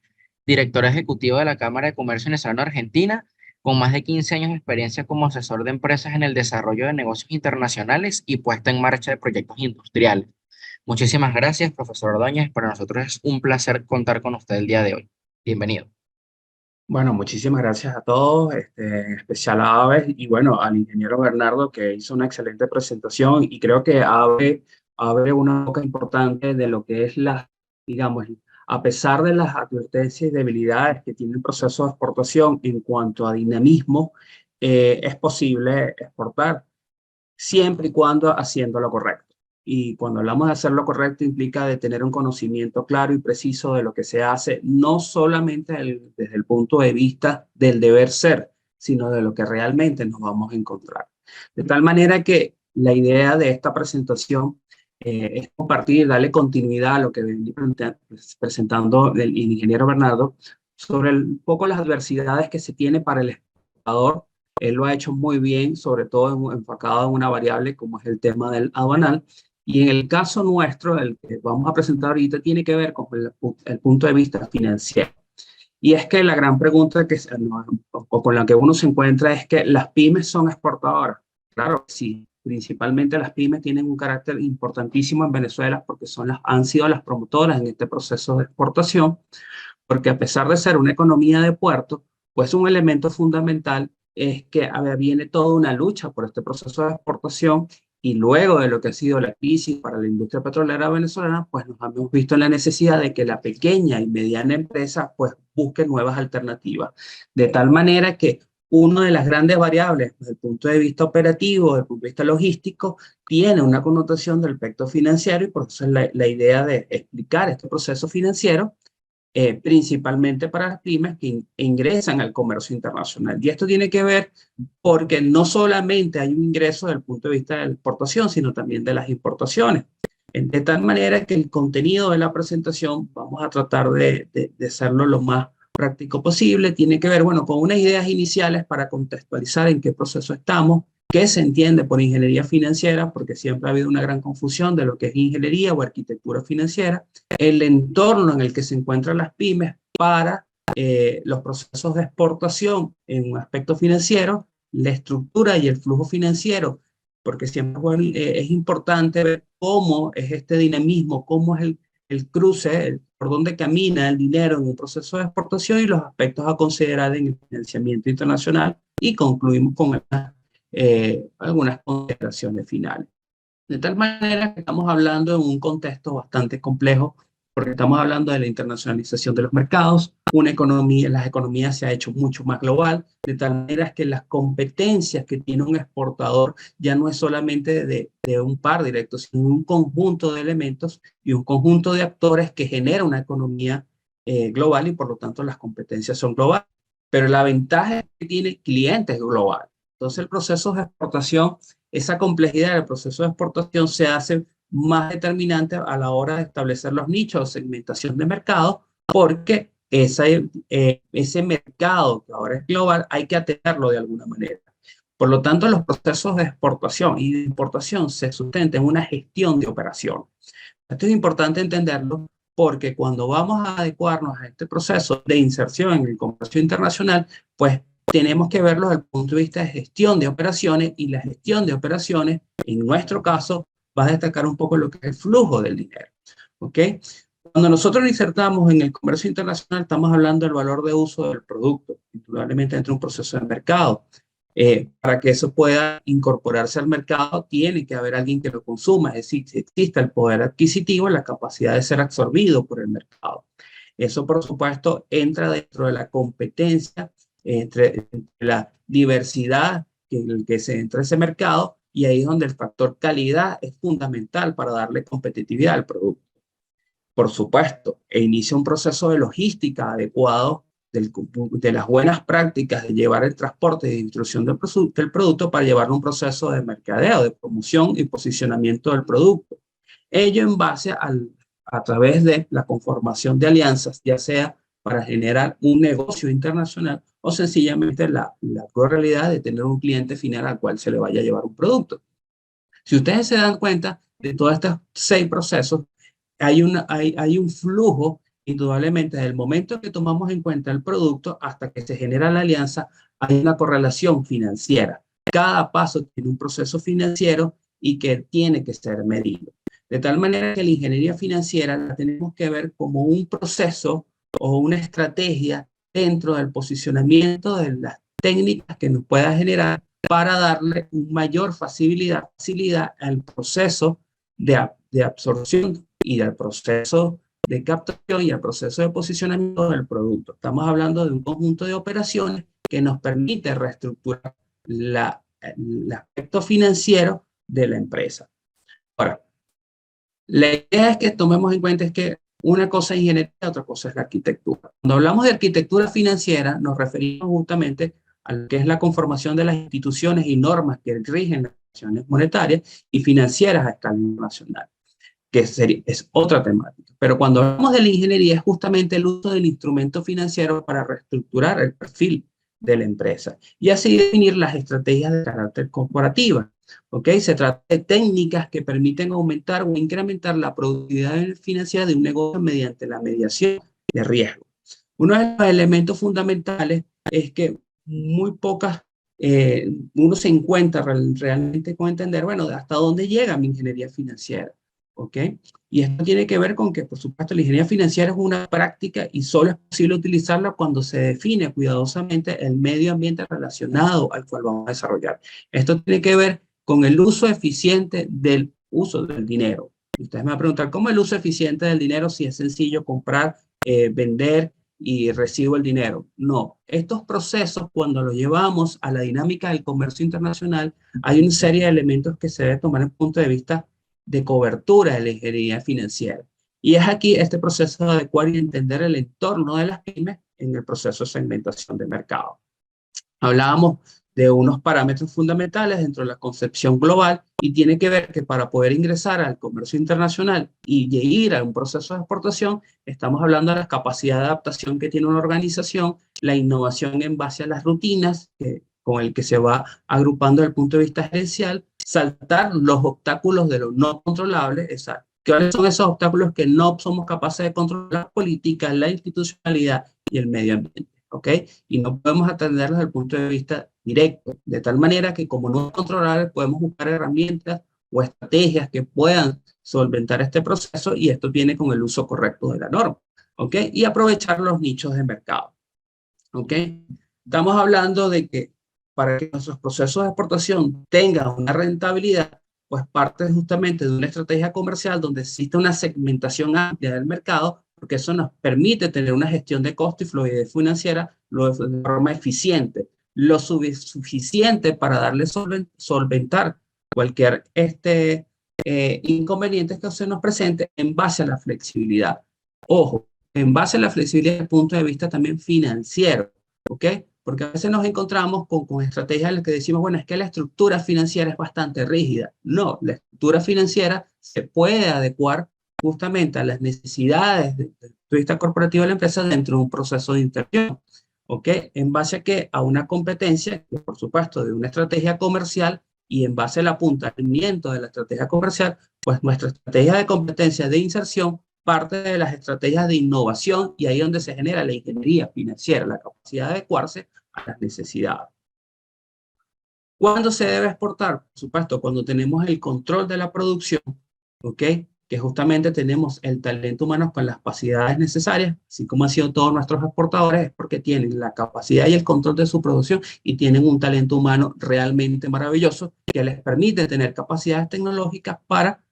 director ejecutivo de la Cámara de Comercio Venezolano-Argentina, con más de 15 años de experiencia como asesor de empresas en el desarrollo de negocios internacionales y puesta en marcha de proyectos industriales. Muchísimas gracias, profesor Ordóñez. Para nosotros es un placer contar con usted el día de hoy. Bienvenido. Bueno, muchísimas gracias a todos, en especial a Aves y bueno, al ingeniero Bernardo que hizo una excelente presentación y creo que abre una boca importante de lo que es digamos, a pesar de las advertencias y debilidades que tiene el proceso de exportación en cuanto a dinamismo, es posible exportar siempre y cuando haciendo lo correcto. Y cuando hablamos de hacer lo correcto implica de tener un conocimiento claro y preciso de lo que se hace, no solamente desde el punto de vista del deber ser, sino de lo que realmente nos vamos a encontrar. De tal manera que la idea de esta presentación es compartir, darle continuidad a lo que venía presentando el ingeniero Bernardo sobre un poco las adversidades que se tiene para el exportador. Él lo ha hecho muy bien, sobre todo enfocado en una variable como es el tema del aduanal. Y en el caso nuestro, el que vamos a presentar ahorita, tiene que ver con el punto de vista financiero. Y es que la gran pregunta con la que uno se encuentra es que las pymes son exportadoras. Claro, sí, principalmente las pymes tienen un carácter importantísimo en Venezuela porque han sido las promotoras en este proceso de exportación, porque a pesar de ser una economía de puerto, pues un elemento fundamental es que viene toda una lucha por este proceso de exportación y luego de lo que ha sido la crisis para la industria petrolera venezolana, pues nos hemos visto en la necesidad de que la pequeña y mediana empresa pues busque nuevas alternativas. De tal manera que una de las grandes variables desde el punto de vista operativo, desde el punto de vista logístico, tiene una connotación del aspecto financiero y por eso es la idea de explicar este proceso financiero principalmente para las pymes que ingresan al comercio internacional. Y esto tiene que ver porque no solamente hay un ingreso desde el punto de vista de la exportación, sino también de las importaciones. De tal manera que el contenido de la presentación vamos a tratar de hacerlo lo más práctico posible. Tiene que ver, bueno, con unas ideas iniciales para contextualizar en qué proceso estamos, qué se entiende por ingeniería financiera, porque siempre ha habido una gran confusión de lo que es ingeniería o arquitectura financiera, el entorno en el que se encuentran las pymes para los procesos de exportación en un aspecto financiero, la estructura y el flujo financiero, porque siempre es importante ver cómo es este dinamismo, cómo es el cruce, por dónde camina el dinero en un proceso de exportación y los aspectos a considerar en el financiamiento internacional, y concluimos con algunas consideraciones finales. De tal manera que estamos hablando en un contexto bastante complejo, porque estamos hablando de la internacionalización de los mercados, las economías se ha hecho mucho más global, de tal manera que las competencias que tiene un exportador ya no es solamente de un par directo, sino un conjunto de elementos y un conjunto de actores que genera una economía global, y por lo tanto las competencias son globales. Pero la ventaja es que tiene clientes globales. Entonces el proceso de exportación, esa complejidad del proceso de exportación se hace más determinante a la hora de establecer los nichos o segmentación de mercado, porque ese mercado que ahora es global hay que atenderlo de alguna manera. Por lo tanto, los procesos de exportación y de importación se sustentan en una gestión de operación. Esto es importante entenderlo porque cuando vamos a adecuarnos a este proceso de inserción en el comercio internacional, pues tenemos que verlo desde el punto de vista de gestión de operaciones, y la gestión de operaciones, en nuestro caso, va a destacar un poco lo que es el flujo del dinero. ¿Ok? Cuando nosotros insertamos en el comercio internacional, estamos hablando del valor de uso del producto, indudablemente dentro de un proceso de mercado. Para que eso pueda incorporarse al mercado, tiene que haber alguien que lo consuma, es decir, si existe el poder adquisitivo, la capacidad de ser absorbido por el mercado. Eso, por supuesto, entra dentro de la competencia, entre la diversidad en el que se entra ese mercado, y ahí es donde el factor calidad es fundamental para darle competitividad al producto. Por supuesto, inicia un proceso de logística adecuado de las buenas prácticas de llevar el transporte y distribución del producto para llevarlo a un proceso de mercadeo, de promoción y posicionamiento del producto. Ello en base a través de la conformación de alianzas, ya sea para generar un negocio internacional o sencillamente la realidad de tener un cliente final al cual se le vaya a llevar un producto. Si ustedes se dan cuenta de todos estos 6 procesos, hay un flujo, indudablemente, desde el momento que tomamos en cuenta el producto hasta que se genera la alianza, hay una correlación financiera. Cada paso tiene un proceso financiero y que tiene que ser medido. De tal manera que la ingeniería financiera la tenemos que ver como un proceso o una estrategia dentro del posicionamiento de las técnicas que nos pueda generar para darle una mayor facilidad al proceso de absorción y al proceso de captación y al proceso de posicionamiento del producto. Estamos hablando de un conjunto de operaciones que nos permite reestructurar el aspecto financiero de la empresa. Ahora, la idea es que tomemos en cuenta es que una cosa es ingeniería, otra cosa es la arquitectura. Cuando hablamos de arquitectura financiera, nos referimos justamente a lo que es la conformación de las instituciones y normas que rigen las acciones monetarias y financieras a escala internacional, que es otra temática. Pero cuando hablamos de la ingeniería, es justamente el uso del instrumento financiero para reestructurar el perfil de la empresa y así definir las estrategias de carácter corporativa. ¿Ok? Se trata de técnicas que permiten aumentar o incrementar la productividad financiera de un negocio mediante la mediación de riesgo. Uno de los elementos fundamentales es que muy pocas, uno se encuentra realmente con entender, bueno, hasta dónde llega mi ingeniería financiera. ¿Ok? Y esto tiene que ver con que, por supuesto, la ingeniería financiera es una práctica y solo es posible utilizarla cuando se define cuidadosamente el medio ambiente relacionado al cual vamos a desarrollar. Esto tiene que ver con el uso eficiente del uso del dinero. Ustedes me van a preguntar, ¿cómo el uso eficiente del dinero si es sencillo comprar, vender y recibo el dinero? No, estos procesos cuando los llevamos a la dinámica del comercio internacional, hay una serie de elementos que se debe tomar en punto de vista de cobertura de la ingeniería financiera. Y es aquí este proceso de adecuar y entender el entorno de las pymes en el proceso de segmentación de mercado. Hablábamos de unos parámetros fundamentales dentro de la concepción global y tiene que ver que para poder ingresar al comercio internacional y ir a un proceso de exportación, estamos hablando de la capacidad de adaptación que tiene una organización, la innovación en base a las rutinas con el que se va agrupando desde el punto de vista gerencial, saltar los obstáculos de lo no controlable, exacto. ¿Cuáles son esos obstáculos que no somos capaces de controlar? La política, la institucionalidad y el medio ambiente, ¿ok? Y no podemos atenderlos desde el punto de vista directo, de tal manera que como no es controlable, podemos buscar herramientas o estrategias que puedan solventar este proceso y esto viene con el uso correcto de la norma, ¿ok? Y aprovechar los nichos de mercado, ¿ok? Estamos hablando de que para que nuestros procesos de exportación tengan una rentabilidad, pues parte justamente de una estrategia comercial donde existe una segmentación amplia del mercado, porque eso nos permite tener una gestión de costo y fluidez financiera de forma eficiente, lo suficiente para darle solventar cualquier inconveniente que se nos presente en base a la flexibilidad. Ojo, en base a la flexibilidad desde el punto de vista también financiero, ¿ok? Porque a veces nos encontramos con estrategias en las que decimos, bueno, es que la estructura financiera es bastante rígida. No, la estructura financiera se puede adecuar justamente a las necesidades desde el punto de vista corporativo de la empresa dentro de un proceso de inversión, ¿ok? En base a qué? A una competencia, que por supuesto, de una estrategia comercial y en base al apuntamiento de la estrategia comercial, pues nuestra estrategia de competencia de inserción parte de las estrategias de innovación y ahí es donde se genera la ingeniería financiera, la capacidad de adecuarse a las necesidades. ¿Cuándo se debe exportar? Por supuesto, cuando tenemos el control de la producción, ¿ok? Que justamente tenemos el talento humano con las capacidades necesarias, así como han sido todos nuestros exportadores, es porque tienen la capacidad y el control de su producción y tienen un talento humano realmente maravilloso que les permite tener capacidades tecnológicas para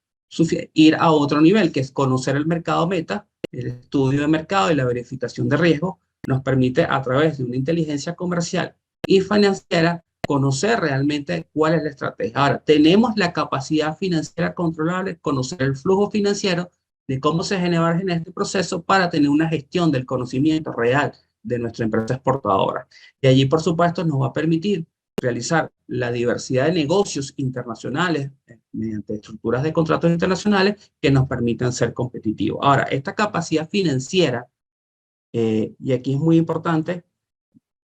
ir a otro nivel, que es conocer el mercado meta, el estudio de mercado y la verificación de riesgo, nos permite a través de una inteligencia comercial y financiera conocer realmente cuál es la estrategia. Ahora, tenemos la capacidad financiera controlable, conocer el flujo financiero de cómo se genera en este proceso para tener una gestión del conocimiento real de nuestra empresa exportadora. Y allí, por supuesto, nos va a permitir realizar la diversidad de negocios internacionales mediante estructuras de contratos internacionales que nos permitan ser competitivos. Ahora, esta capacidad financiera, y aquí es muy importante,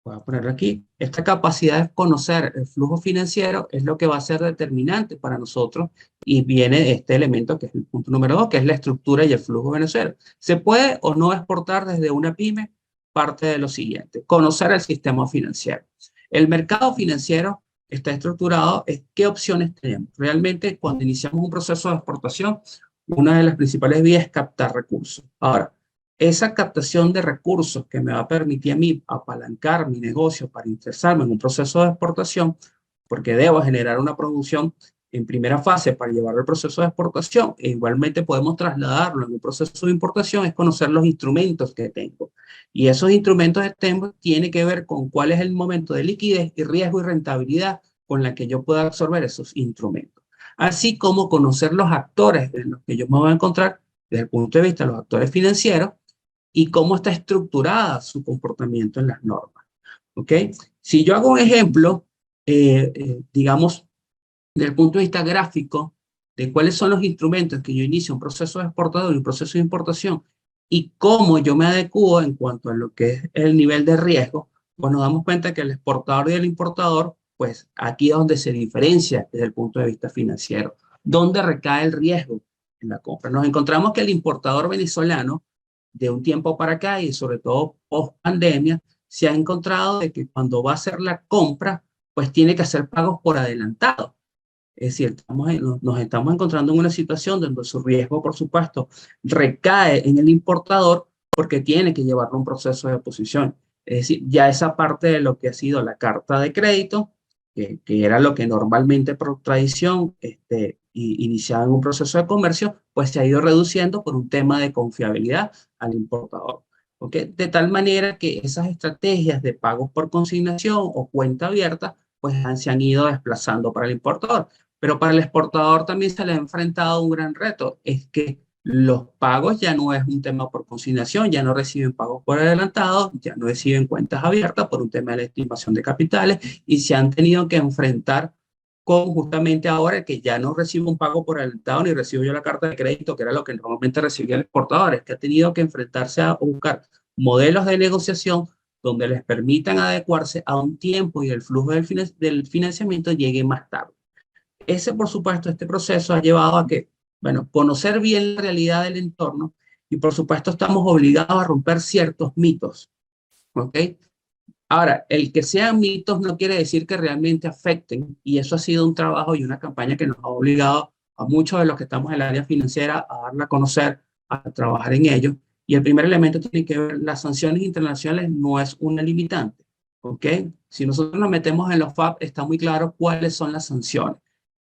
voy a ponerlo aquí, esta capacidad de conocer el flujo financiero es lo que va a ser determinante para nosotros y viene este elemento que es el punto número 2, que es la estructura y el flujo financiero. ¿Se puede o no exportar desde una pyme? Parte de lo siguiente, conocer el sistema financiero. El mercado financiero está estructurado en qué opciones tenemos. Realmente, cuando iniciamos un proceso de exportación, una de las principales vías es captar recursos. Ahora, esa captación de recursos que me va a permitir a mí apalancar mi negocio para interesarme en un proceso de exportación, porque debo generar una producción en primera fase para llevar el proceso de exportación e igualmente podemos trasladarlo en un proceso de importación, es conocer los instrumentos que tengo. Y esos instrumentos que tengo tienen que ver con cuál es el momento de liquidez y riesgo y rentabilidad con la que yo pueda absorber esos instrumentos. Así como conocer los actores en los que yo me voy a encontrar desde el punto de vista de los actores financieros y cómo está estructurada su comportamiento en las normas. ¿Ok? Si yo hago un ejemplo, digamos, desde el punto de vista gráfico, de cuáles son los instrumentos que yo inicio un proceso de exportador y un proceso de importación y cómo yo me adecuo en cuanto a lo que es el nivel de riesgo, pues nos damos cuenta que el exportador y el importador, pues aquí es donde se diferencia desde el punto de vista financiero. ¿Dónde recae el riesgo en la compra? Nos encontramos que el importador venezolano de un tiempo para acá y sobre todo post pandemia, se ha encontrado de que cuando va a hacer la compra, pues tiene que hacer pagos por adelantado. Es decir, nos estamos encontrando en una situación donde su riesgo, por supuesto, recae en el importador porque tiene que llevarlo a un proceso de deposición. Es decir, ya esa parte de lo que ha sido la carta de crédito, que era lo que normalmente por tradición iniciaba en un proceso de comercio, pues se ha ido reduciendo por un tema de confiabilidad al importador. ¿Okay? De tal manera que esas estrategias de pagos por consignación o cuenta abierta, pues se han ido desplazando para el importador. Pero para el exportador también se le ha enfrentado un gran reto, es que Los pagos ya no es un tema por consignación, ya no reciben pagos por adelantado, ya no reciben cuentas abiertas por un tema de la estimación de capitales y se han tenido que enfrentar con justamente ahora que ya no recibo un pago por adelantado ni recibo yo la carta de crédito, que era lo que normalmente recibía el exportador, es que ha tenido que enfrentarse a buscar modelos de negociación donde les permitan adecuarse a un tiempo y el flujo del financiamiento llegue más tarde. Por supuesto, este proceso ha llevado a que, bueno, conocer bien la realidad del entorno y, por supuesto, estamos obligados a romper ciertos mitos, ¿ok? Ahora, el que sean mitos no quiere decir que realmente afecten, y eso ha sido un trabajo y una campaña que nos ha obligado a muchos de los que estamos en el área financiera a darla a conocer, a trabajar en ello. Y el primer elemento tiene que ver, las sanciones internacionales no es una limitante, ¿ok? Si nosotros nos metemos en los FAB, está muy claro cuáles son las sanciones,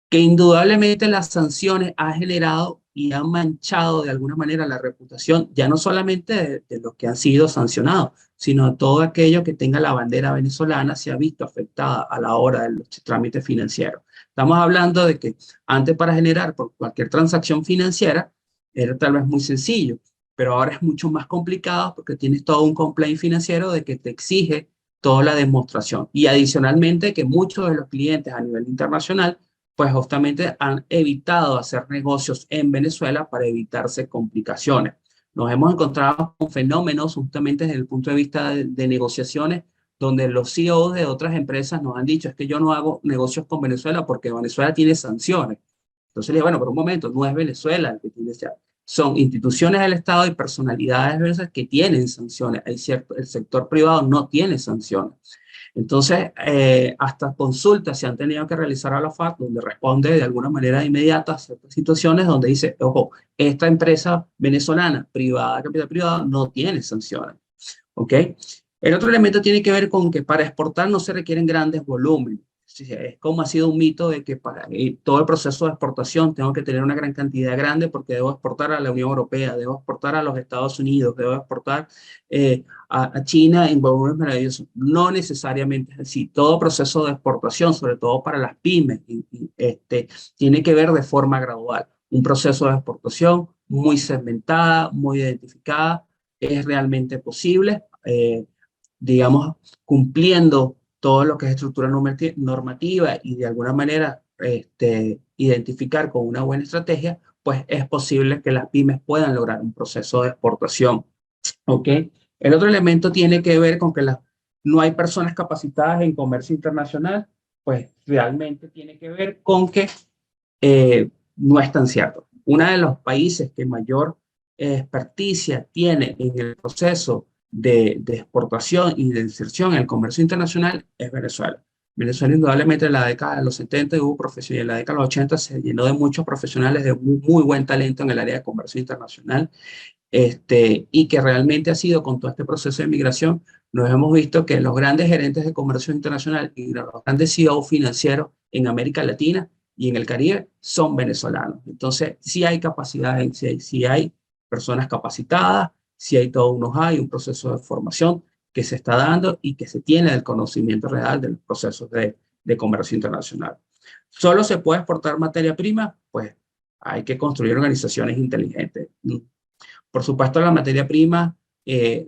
que indudablemente las sanciones han generado y han manchado de alguna manera la reputación, ya no solamente de los que han sido sancionados, sino todo aquello que tenga la bandera venezolana se ha visto afectada a la hora de los trámites financieros. Estamos hablando de que antes, para generar por cualquier transacción financiera era tal vez muy sencillo, pero ahora es mucho más complicado porque tienes todo un complaint financiero de que te exige toda la demostración. Y adicionalmente que muchos de los clientes a nivel internacional pues justamente han evitado hacer negocios en Venezuela para evitarse complicaciones. Nos hemos encontrado con fenómenos justamente desde el punto de vista de negociaciones, donde los CEOs de otras empresas nos han dicho, es que yo no hago negocios con Venezuela porque Venezuela tiene sanciones. Entonces le digo, bueno, por un momento, no es Venezuela el que tiene, son instituciones del Estado y personalidades que tienen sanciones. El sector privado no tiene sanciones. Entonces, hasta consultas se han tenido que realizar a la FAC, donde responde de alguna manera inmediata a ciertas situaciones donde dice, ojo, esta empresa venezolana privada, capital privado, no tiene sanciones. ¿Ok? El otro elemento tiene que ver con que para exportar no se requieren grandes volúmenes. Es como ha sido un mito de que para todo el proceso de exportación tengo que tener una gran cantidad grande porque debo exportar a la Unión Europea, debo exportar a los Estados Unidos, debo exportar a China en volúmenes maravillosos. No necesariamente es así. Todo proceso de exportación, sobre todo para las pymes, tiene que ver de forma gradual. Un proceso de exportación muy segmentada, muy identificada, es realmente posible, digamos, cumpliendo todo lo que es estructura normativa y de alguna manera identificar con una buena estrategia, pues es posible que las pymes puedan lograr un proceso de exportación. ¿Ok? El otro elemento tiene que ver con que no hay personas capacitadas en comercio internacional, pues realmente tiene que ver con que no es tan cierto. Uno de los países que mayor experticia tiene en el proceso de exportación y de inserción en el comercio internacional es Venezuela. Venezuela indudablemente en la década de los 70 hubo profesionales, en la década de los 80 se llenó de muchos profesionales de muy buen talento en el área de comercio internacional, y que realmente ha sido con todo este proceso de migración, nos hemos visto que los grandes gerentes de comercio internacional y los grandes CEO financieros en América Latina y en el Caribe son venezolanos. Entonces, sí hay capacidad, sí hay personas capacitadas, sí hay todo un know-how, un proceso de formación que se está dando y que se tiene del conocimiento real de los procesos de comercio internacional. ¿Solo se puede exportar materia prima? Pues hay que construir organizaciones inteligentes. Por supuesto, la materia prima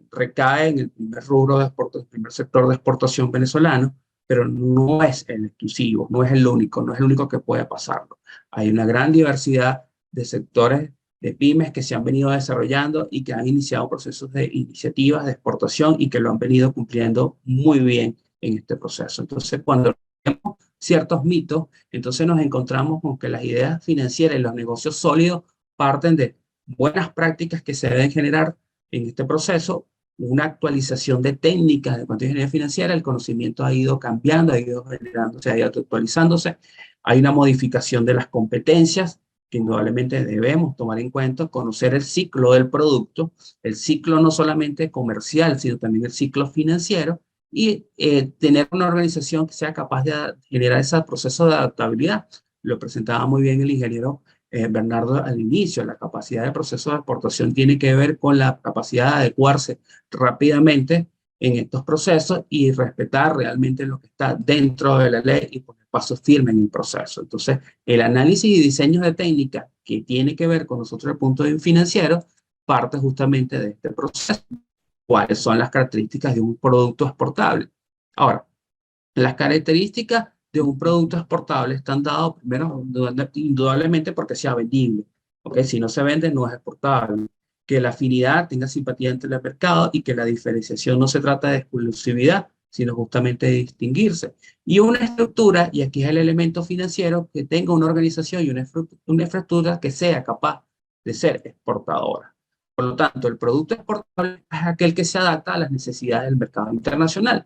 recae en el primer rubro de el primer sector de exportación venezolano, pero no es el exclusivo, no es el único que puede pasarlo. Hay una gran diversidad de sectores de pymes que se han venido desarrollando y que han iniciado procesos de iniciativas de exportación y que lo han venido cumpliendo muy bien en este proceso. Entonces, cuando tenemos ciertos mitos, entonces nos encontramos con que las ideas financieras y los negocios sólidos parten de buenas prácticas que se deben generar en este proceso, una actualización de técnicas de cuanto a ingeniería financiera, el conocimiento ha ido cambiando, ha ido generándose, ha ido actualizándose, hay una modificación de las competencias que indudablemente debemos tomar en cuenta, conocer el ciclo del producto, el ciclo no solamente comercial, sino también el ciclo financiero, y tener una organización que sea capaz de generar ese proceso de adaptabilidad. Lo presentaba muy bien el ingeniero Bernardo al inicio. La capacidad de proceso de exportación tiene que ver con la capacidad de adecuarse rápidamente en estos procesos y respetar realmente lo que está dentro de la ley y poner paso firme en el proceso. Entonces, el análisis y diseño de técnicas que tiene que ver con nosotros desde el punto de vista financiero parte justamente de este proceso. ¿Cuáles son las características de un producto exportable? Ahora, las características de un producto exportable están dadas primero indudablemente porque sea vendible. ¿Okay? Si no se vende, no es exportable. Que la afinidad tenga simpatía entre el mercado y que la diferenciación no se trata de exclusividad, sino justamente de distinguirse. Y una estructura, y aquí es el elemento financiero, que tenga una organización y una infraestructura que sea capaz de ser exportadora. Por lo tanto, el producto exportable es aquel que se adapta a las necesidades del mercado internacional.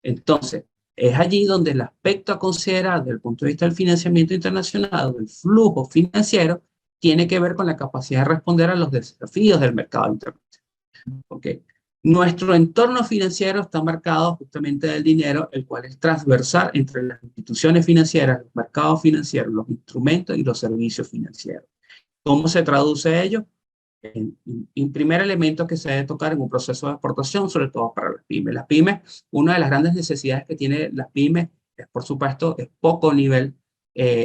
Entonces, es allí donde el aspecto a considerar desde el punto de vista del financiamiento internacional, del flujo financiero, tiene que ver con la capacidad de responder a los desafíos del mercado internacional. ¿Okay? Nuestro entorno financiero está marcado justamente del dinero, el cual es transversal entre las instituciones financieras, los mercados financieros, los instrumentos y los servicios financieros. ¿Cómo se traduce ello? En primer elemento que se debe tocar en un proceso de exportación, sobre todo para las pymes. Las pymes, una de las grandes necesidades que tiene las pymes es, por supuesto, es poco nivel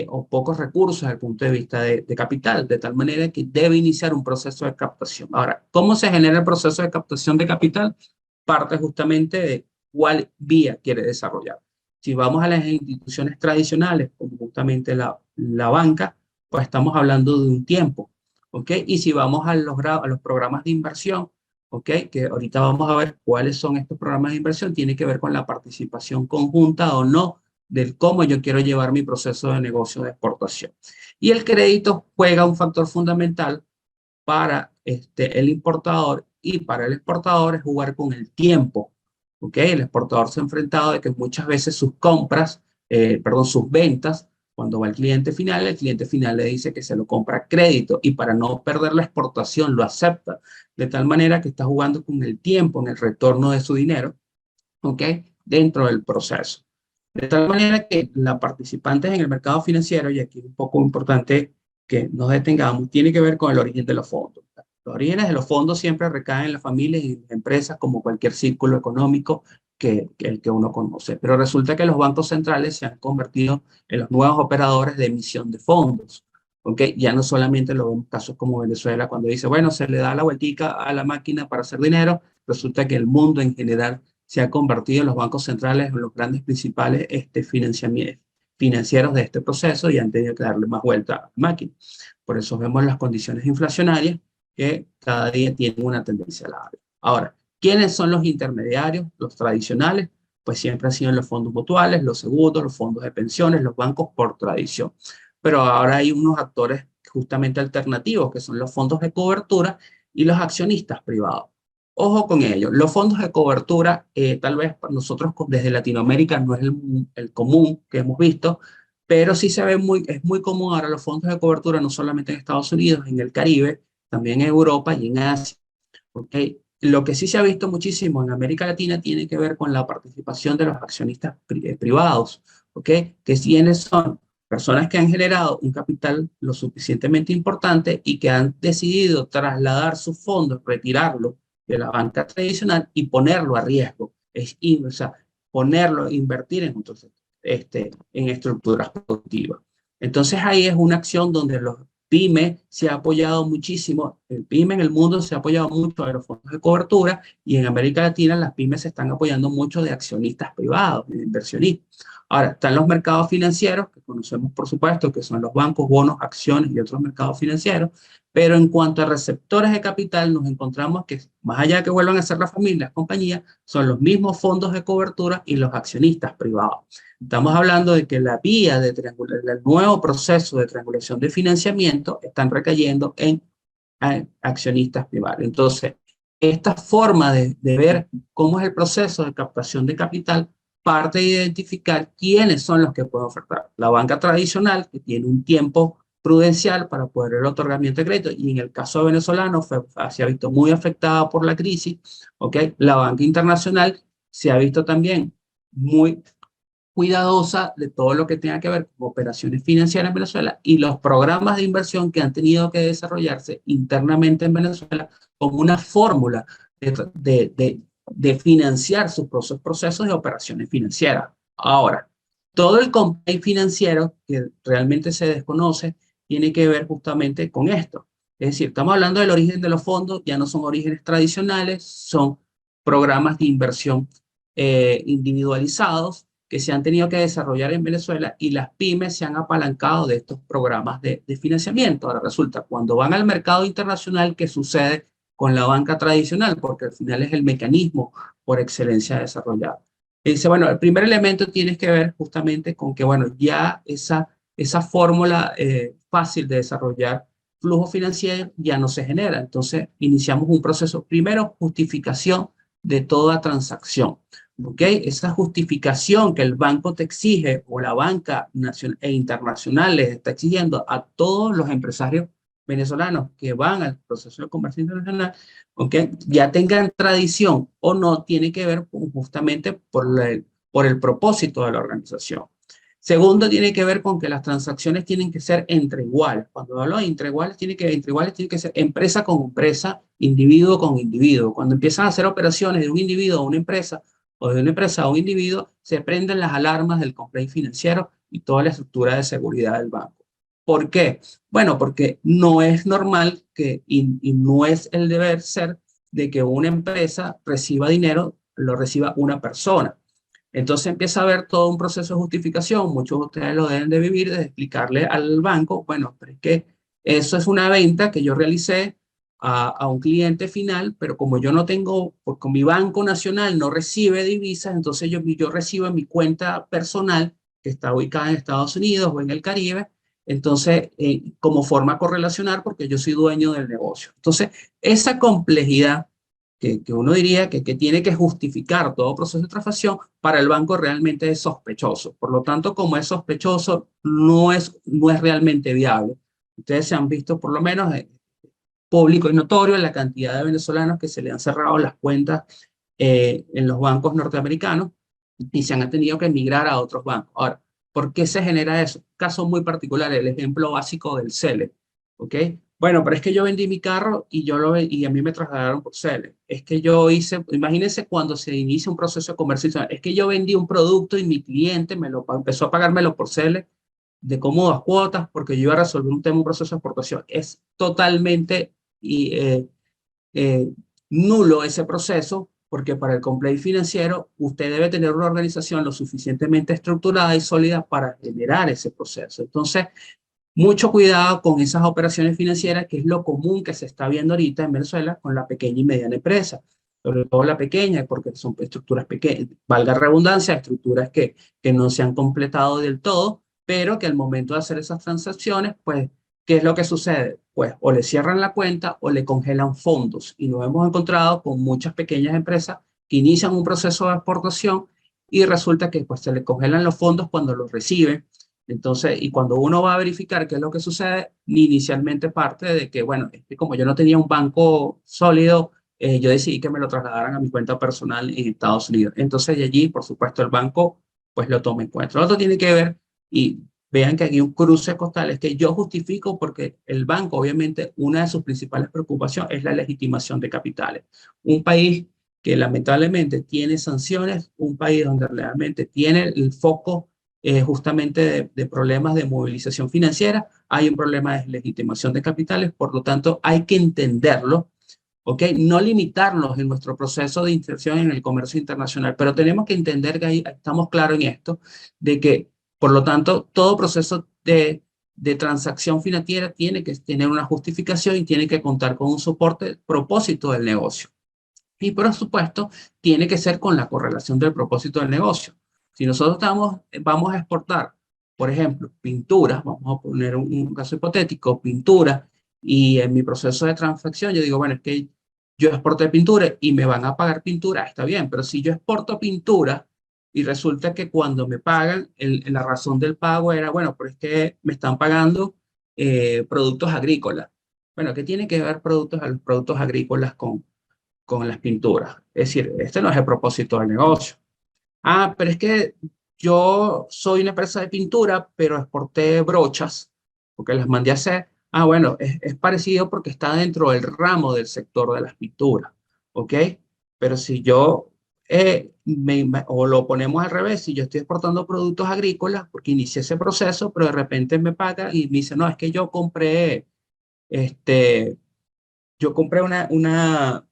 o pocos recursos desde el punto de vista de capital, de tal manera que debe iniciar un proceso de captación. Ahora, ¿cómo se genera el proceso de captación de capital? Parte justamente de cuál vía quiere desarrollar. Si vamos a las instituciones tradicionales, como justamente la banca, pues estamos hablando de un tiempo. ¿Ok? Y si vamos a los programas de inversión, ¿ok? Que ahorita vamos a ver cuáles son estos programas de inversión, tiene que ver con la participación conjunta o no del cómo yo quiero llevar mi proceso de negocio de exportación. Y el crédito juega un factor fundamental para el importador y para el exportador es jugar con el tiempo. ¿Ok? El exportador se ha enfrentado de que muchas veces sus compras, sus ventas, cuando va el cliente final le dice que se lo compra a crédito y para no perder la exportación lo acepta, de tal manera que está jugando con el tiempo en el retorno de su dinero, ¿ok? Dentro del proceso. De tal manera que las participantes en el mercado financiero, y aquí es un poco importante que nos detengamos, tiene que ver con el origen de los fondos. Los orígenes de los fondos siempre recaen en las familias y en las empresas como cualquier círculo económico que el que uno conoce. Pero resulta que los bancos centrales se han convertido en los nuevos operadores de emisión de fondos. ¿Okay? Ya no solamente lo vemos casos como Venezuela, cuando dice, bueno, se le da la vueltica a la máquina para hacer dinero, resulta que el mundo en general se ha convertido en los bancos centrales en los grandes principales financieros de este proceso y han tenido que darle más vuelta a la máquina. Por eso vemos las condiciones inflacionarias que cada día tienen una tendencia a la alza. Ahora, ¿quiénes son los intermediarios? Los tradicionales, pues siempre han sido los fondos mutuales, los seguros, los fondos de pensiones, los bancos por tradición. Pero ahora hay unos actores justamente alternativos, que son los fondos de cobertura y los accionistas privados. Ojo con ello, los fondos de cobertura, tal vez para nosotros desde Latinoamérica no es el común que hemos visto, pero sí se ve es muy común ahora los fondos de cobertura, no solamente en Estados Unidos, en el Caribe, también en Europa y en Asia. ¿Okay? Lo que sí se ha visto muchísimo en América Latina tiene que ver con la participación de los accionistas privados, ¿okay? Que quienes son personas que han generado un capital lo suficientemente importante y que han decidido trasladar sus fondos, retirarlo de la banca tradicional y ponerlo a riesgo, o sea, ponerlo, invertir en otros, en estructuras productivas. Entonces ahí es una acción donde los PYME se ha apoyado muchísimo, el PYME en el mundo se ha apoyado mucho de los fondos de cobertura y en América Latina las pymes se están apoyando mucho de accionistas privados, de inversionistas. Ahora, están los mercados financieros, que conocemos por supuesto, que son los bancos, bonos, acciones y otros mercados financieros, pero en cuanto a receptores de capital, nos encontramos que más allá de que vuelvan a ser las familias, las compañías, son los mismos fondos de cobertura y los accionistas privados. Estamos hablando de que la vía de el nuevo proceso de triangulación de financiamiento están recayendo en accionistas privados. Entonces, esta forma de ver cómo es el proceso de captación de capital parte de identificar quiénes son los que pueden ofertar. La banca tradicional, que tiene un tiempo prudencial para poder el otorgamiento de crédito, y en el caso venezolano se ha visto muy afectada por la crisis, ¿okay? La banca internacional se ha visto también muy cuidadosa de todo lo que tenga que ver con operaciones financieras en Venezuela y los programas de inversión que han tenido que desarrollarse internamente en Venezuela como una fórmula de financiar sus procesos de operaciones financieras. Ahora, Todo el compliance financiero que realmente se desconoce tiene que ver justamente con esto. Es decir, estamos hablando del origen de los fondos, ya no son orígenes tradicionales, son programas de inversión individualizados que se han tenido que desarrollar en Venezuela y las pymes se han apalancado de estos programas de financiamiento. Ahora resulta, cuando van al mercado internacional, ¿qué sucede con la banca tradicional? Porque al final es el mecanismo por excelencia desarrollado. Y dice, bueno, el primer elemento tiene que ver justamente con que, bueno, ya esa fórmula fácil de desarrollar flujo financiero ya no se genera. Entonces, iniciamos un proceso, primero, justificación de toda transacción. ¿Ok? Esa justificación que el banco te exige o la banca nacional e internacional les está exigiendo a todos los empresarios venezolanos que van al proceso de comercio internacional, ¿ok? Ya tengan tradición o no, tiene que ver justamente por el propósito de la organización. Segundo, tiene que ver con que las transacciones tienen que ser entre iguales. Cuando hablo de entre iguales, tiene que ser empresa con empresa, individuo con individuo. Cuando empiezan a hacer operaciones de un individuo a una empresa o de una empresa a un individuo, se prenden las alarmas del compliance financiero y toda la estructura de seguridad del banco. ¿Por qué? Bueno, porque no es normal y no es el deber ser de que una empresa reciba dinero, lo reciba una persona. Entonces empieza a haber todo un proceso de justificación, muchos de ustedes lo deben de vivir, de explicarle al banco, bueno, pero es que eso es una venta que yo realicé a un cliente final, pero como yo no tengo, porque mi banco nacional no recibe divisas, entonces yo recibo en mi cuenta personal, que está ubicada en Estados Unidos o en el Caribe, entonces como forma correlacionar porque yo soy dueño del negocio. Entonces, esa complejidad que uno diría que tiene que justificar todo proceso de transacción, para el banco realmente es sospechoso. Por lo tanto, como es sospechoso, no es realmente viable. Ustedes se han visto, por lo menos, público y notorio, la cantidad de venezolanos que se le han cerrado las cuentas en los bancos norteamericanos y se han tenido que emigrar a otros bancos. Ahora, ¿por qué se genera eso? Caso muy particular, el ejemplo básico del CELE, ¿ok? Bueno, pero es que yo vendí mi carro y a mí me trasladaron por CELE. Es que yo hice, imagínense cuando se inicia un proceso de comercio, es que yo vendí un producto y mi cliente empezó a pagármelo por CELE de cómodas cuotas porque yo iba a resolver un proceso de exportación. Es totalmente y, nulo ese proceso, porque para el compliance financiero usted debe tener una organización lo suficientemente estructurada y sólida para generar ese proceso. Entonces, mucho cuidado con esas operaciones financieras, que es lo común que se está viendo ahorita en Venezuela con la pequeña y mediana empresa, sobre todo la pequeña, porque son estructuras pequeñas, valga redundancia, estructuras que no se han completado del todo, pero que al momento de hacer esas transacciones, pues, ¿qué es lo que sucede? Pues o le cierran la cuenta o le congelan fondos. Y nos hemos encontrado con muchas pequeñas empresas que inician un proceso de exportación y resulta que pues se le congelan los fondos cuando los reciben. Entonces, y cuando uno va a verificar qué es lo que sucede, inicialmente parte de que, bueno, es que como yo no tenía un banco sólido, yo decidí que me lo trasladaran a mi cuenta personal en Estados Unidos. Entonces, de allí, por supuesto, el banco pues lo toma en cuenta. Lo otro tiene que ver, y vean que aquí hay un cruce costal, es que yo justifico porque el banco, obviamente, una de sus principales preocupaciones es la legitimación de capitales. Un país que lamentablemente tiene sanciones, un país donde realmente tiene el foco justamente de problemas de movilización financiera, hay un problema de legitimación de capitales, por lo tanto hay que entenderlo, ¿ok? No limitarnos en nuestro proceso de inserción en el comercio internacional, pero tenemos que entender que ahí estamos claros en esto, de que, por lo tanto, todo proceso de transacción financiera tiene que tener una justificación y tiene que contar con un soporte propósito del negocio. Y por supuesto, tiene que ser con la correlación del propósito del negocio. Si nosotros vamos a exportar, por ejemplo, pinturas, vamos a poner un caso hipotético, pintura, y en mi proceso de transacción yo digo, bueno, es que yo exporté pintura y me van a pagar pintura, está bien, pero si yo exporto pintura y resulta que cuando me pagan, la razón del pago era, bueno, pero es que me están pagando productos agrícolas. Bueno, ¿qué tiene que ver los productos agrícolas con las pinturas? Es decir, este no es el propósito del negocio. Ah, pero es que yo soy una empresa de pintura, pero exporté brochas, porque las mandé a hacer. Ah, bueno, es parecido porque está dentro del ramo del sector de las pinturas, ¿ok? Pero si yo o lo ponemos al revés, si yo estoy exportando productos agrícolas, porque inicié ese proceso, pero de repente me paga y me dice, no, es que este, yo compré una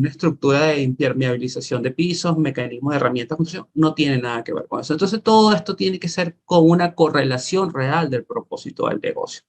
estructura de impermeabilización de pisos, mecanismos de herramientas, construcción, no tiene nada que ver con eso. Entonces, todo esto tiene que ser con una correlación real del propósito del negocio.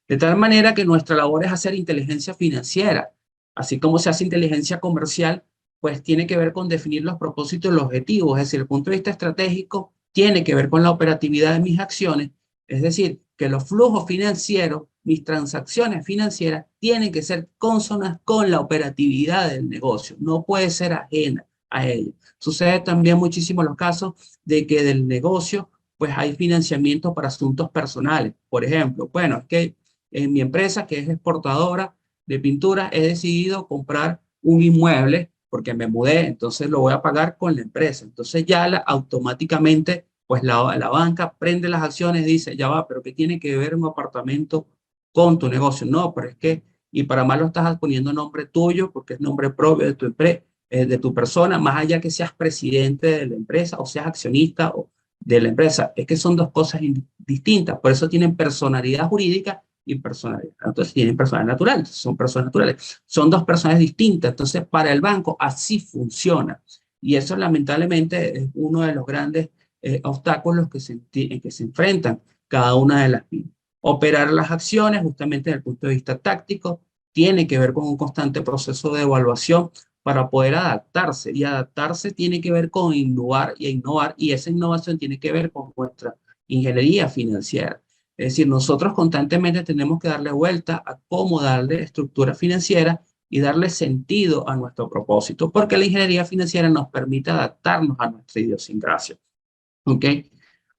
De tal manera que nuestra labor es hacer inteligencia financiera, así como se hace inteligencia comercial, pues tiene que ver con definir los propósitos y los objetivos. Es decir, el punto de vista estratégico tiene que ver con la operatividad de mis acciones, es decir, que los flujos financieros, mis transacciones financieras, tienen que ser cónsonas con la operatividad del negocio, no puede ser ajena a ello. Sucede también muchísimo los casos de que del negocio, pues hay financiamiento para asuntos personales. Por ejemplo, bueno, es que en mi empresa, que es exportadora de pintura, he decidido comprar un inmueble porque me mudé, entonces lo voy a pagar con la empresa. Entonces ya automáticamente pues la banca prende las acciones y dice, ya va, pero ¿qué tiene que ver un apartamento con tu negocio? No, pero es que, y para más lo estás poniendo nombre tuyo, porque es nombre propio de tu empresa, de tu persona, más allá que seas presidente de la empresa o seas accionista de la empresa. Es que son dos cosas distintas, por eso tienen personalidad jurídica y personalidad. Entonces tienen personalidad natural, son personas naturales. Son dos personas distintas, entonces para el banco así funciona. Y eso lamentablemente es uno de los grandes obstáculos en que se enfrentan cada una de las pymes. Operar las acciones, justamente desde el punto de vista táctico, tiene que ver con un constante proceso de evaluación para poder adaptarse. Y adaptarse tiene que ver con innovar, y esa innovación tiene que ver con nuestra ingeniería financiera. Es decir, nosotros constantemente tenemos que darle vuelta a cómo darle estructura financiera y darle sentido a nuestro propósito, porque la ingeniería financiera nos permite adaptarnos a nuestra idiosincrasia. ¿Ok?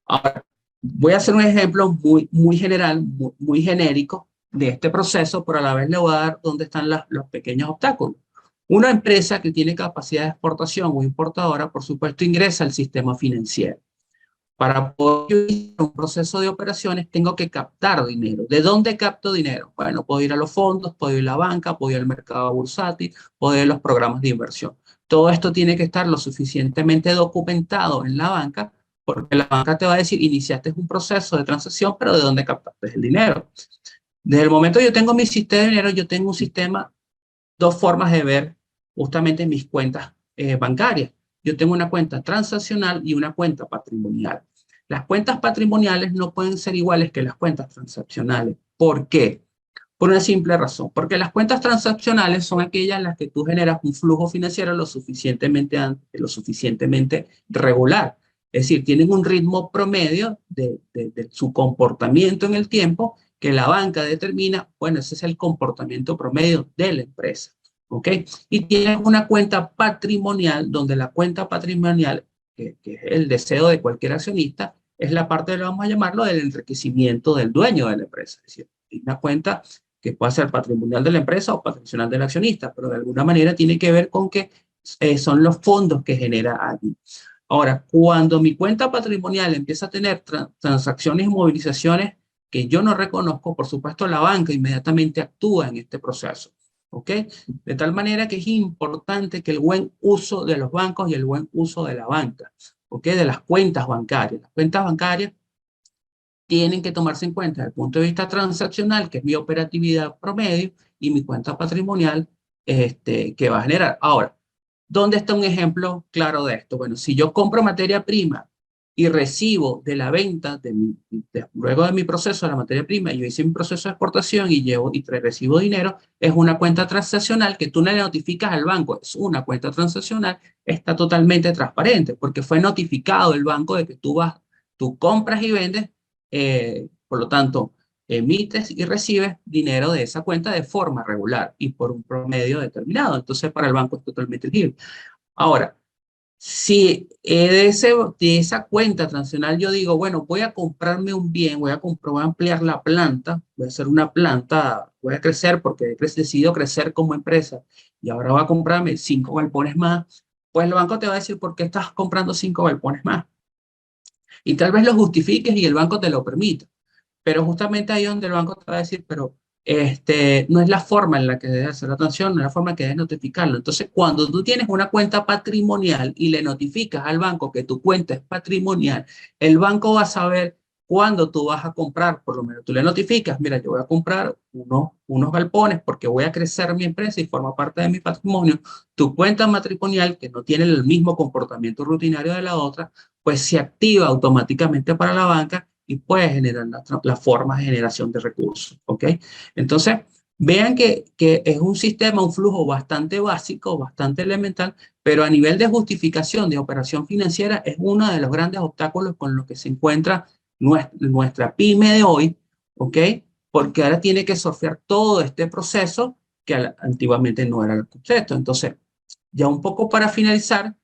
Ahora, voy a hacer un ejemplo muy general, muy genérico de este proceso, pero a la vez le voy a dar dónde están los pequeños obstáculos. Una empresa que tiene capacidad de exportación o importadora, por supuesto, ingresa al sistema financiero. Para poder iniciar un proceso de operaciones, tengo que captar dinero. ¿De dónde capto dinero? Bueno, puedo ir a los fondos, puedo ir a la banca, puedo ir al mercado bursátil, puedo ir a los programas de inversión. Todo esto tiene que estar lo suficientemente documentado en la banca, porque la banca te va a decir, iniciaste un proceso de transacción, pero ¿de dónde captaste el dinero? Desde el momento que yo tengo mi sistema de dinero, yo tengo un sistema, dos formas de ver justamente mis cuentas bancarias. Yo tengo una cuenta transaccional y una cuenta patrimonial. Las cuentas patrimoniales no pueden ser iguales que las cuentas transaccionales. ¿Por qué? Por una simple razón. Porque las cuentas transaccionales son aquellas en las que tú generas un flujo financiero lo suficientemente regular. Es decir, tienen un ritmo promedio de su comportamiento en el tiempo que la banca determina, bueno, ese es el comportamiento promedio de la empresa. ¿Ok? Y tienes una cuenta patrimonial, donde la cuenta patrimonial, que es el deseo de cualquier accionista, es la parte, vamos a llamarlo, del enriquecimiento del dueño de la empresa. Es decir, una cuenta que puede ser patrimonial de la empresa o patrimonial del accionista, pero de alguna manera tiene que ver con que son los fondos que genera allí. Ahora, cuando mi cuenta patrimonial empieza a tener transacciones y movilizaciones que yo no reconozco, por supuesto la banca inmediatamente actúa en este proceso. ¿Ok? De tal manera que es importante que el buen uso de los bancos y el buen uso de la banca, ¿ok? De las cuentas bancarias. Las cuentas bancarias tienen que tomarse en cuenta desde el punto de vista transaccional, que es mi operatividad promedio, y mi cuenta patrimonial que va a generar. Ahora, ¿dónde está un ejemplo claro de esto? Bueno, si yo compro materia prima y recibo de la venta, luego de mi proceso de la materia prima, yo hice mi proceso de exportación y recibo dinero, es una cuenta transaccional que tú no le notificas al banco, es una cuenta transaccional, está totalmente transparente, porque fue notificado el banco de que tú compras y vendes, por lo tanto, emites y recibes dinero de esa cuenta de forma regular y por un promedio determinado. Entonces, para el banco es totalmente legible. Ahora, si de esa cuenta transaccional yo digo, bueno, voy a comprarme un bien, voy a ampliar la planta, voy a hacer una planta, voy a crecer porque he decidido crecer como empresa y ahora voy a comprarme 5 galpones más, pues el banco te va a decir, ¿por qué estás comprando 5 galpones más? Y tal vez lo justifiques y el banco te lo permita. Pero justamente ahí es donde el banco te va a decir, pero no es la forma en la que debes hacer la transacción, no es la forma en que debes notificarlo. Entonces, cuando tú tienes una cuenta patrimonial y le notificas al banco que tu cuenta es patrimonial, el banco va a saber cuándo tú vas a comprar. Por lo menos tú le notificas, mira, yo voy a comprar unos galpones porque voy a crecer mi empresa y forma parte de mi patrimonio. Tu cuenta matrimonial, que no tiene el mismo comportamiento rutinario de la otra, pues se activa automáticamente para la banca y puede generar la forma de generación de recursos, ¿ok? Entonces, vean que es un sistema, un flujo bastante básico, bastante elemental, pero a nivel de justificación de operación financiera es uno de los grandes obstáculos con los que se encuentra nuestra pyme de hoy, ¿ok? Porque ahora tiene que surfear todo este proceso que antiguamente no era el concepto. Entonces, ya un poco para finalizar,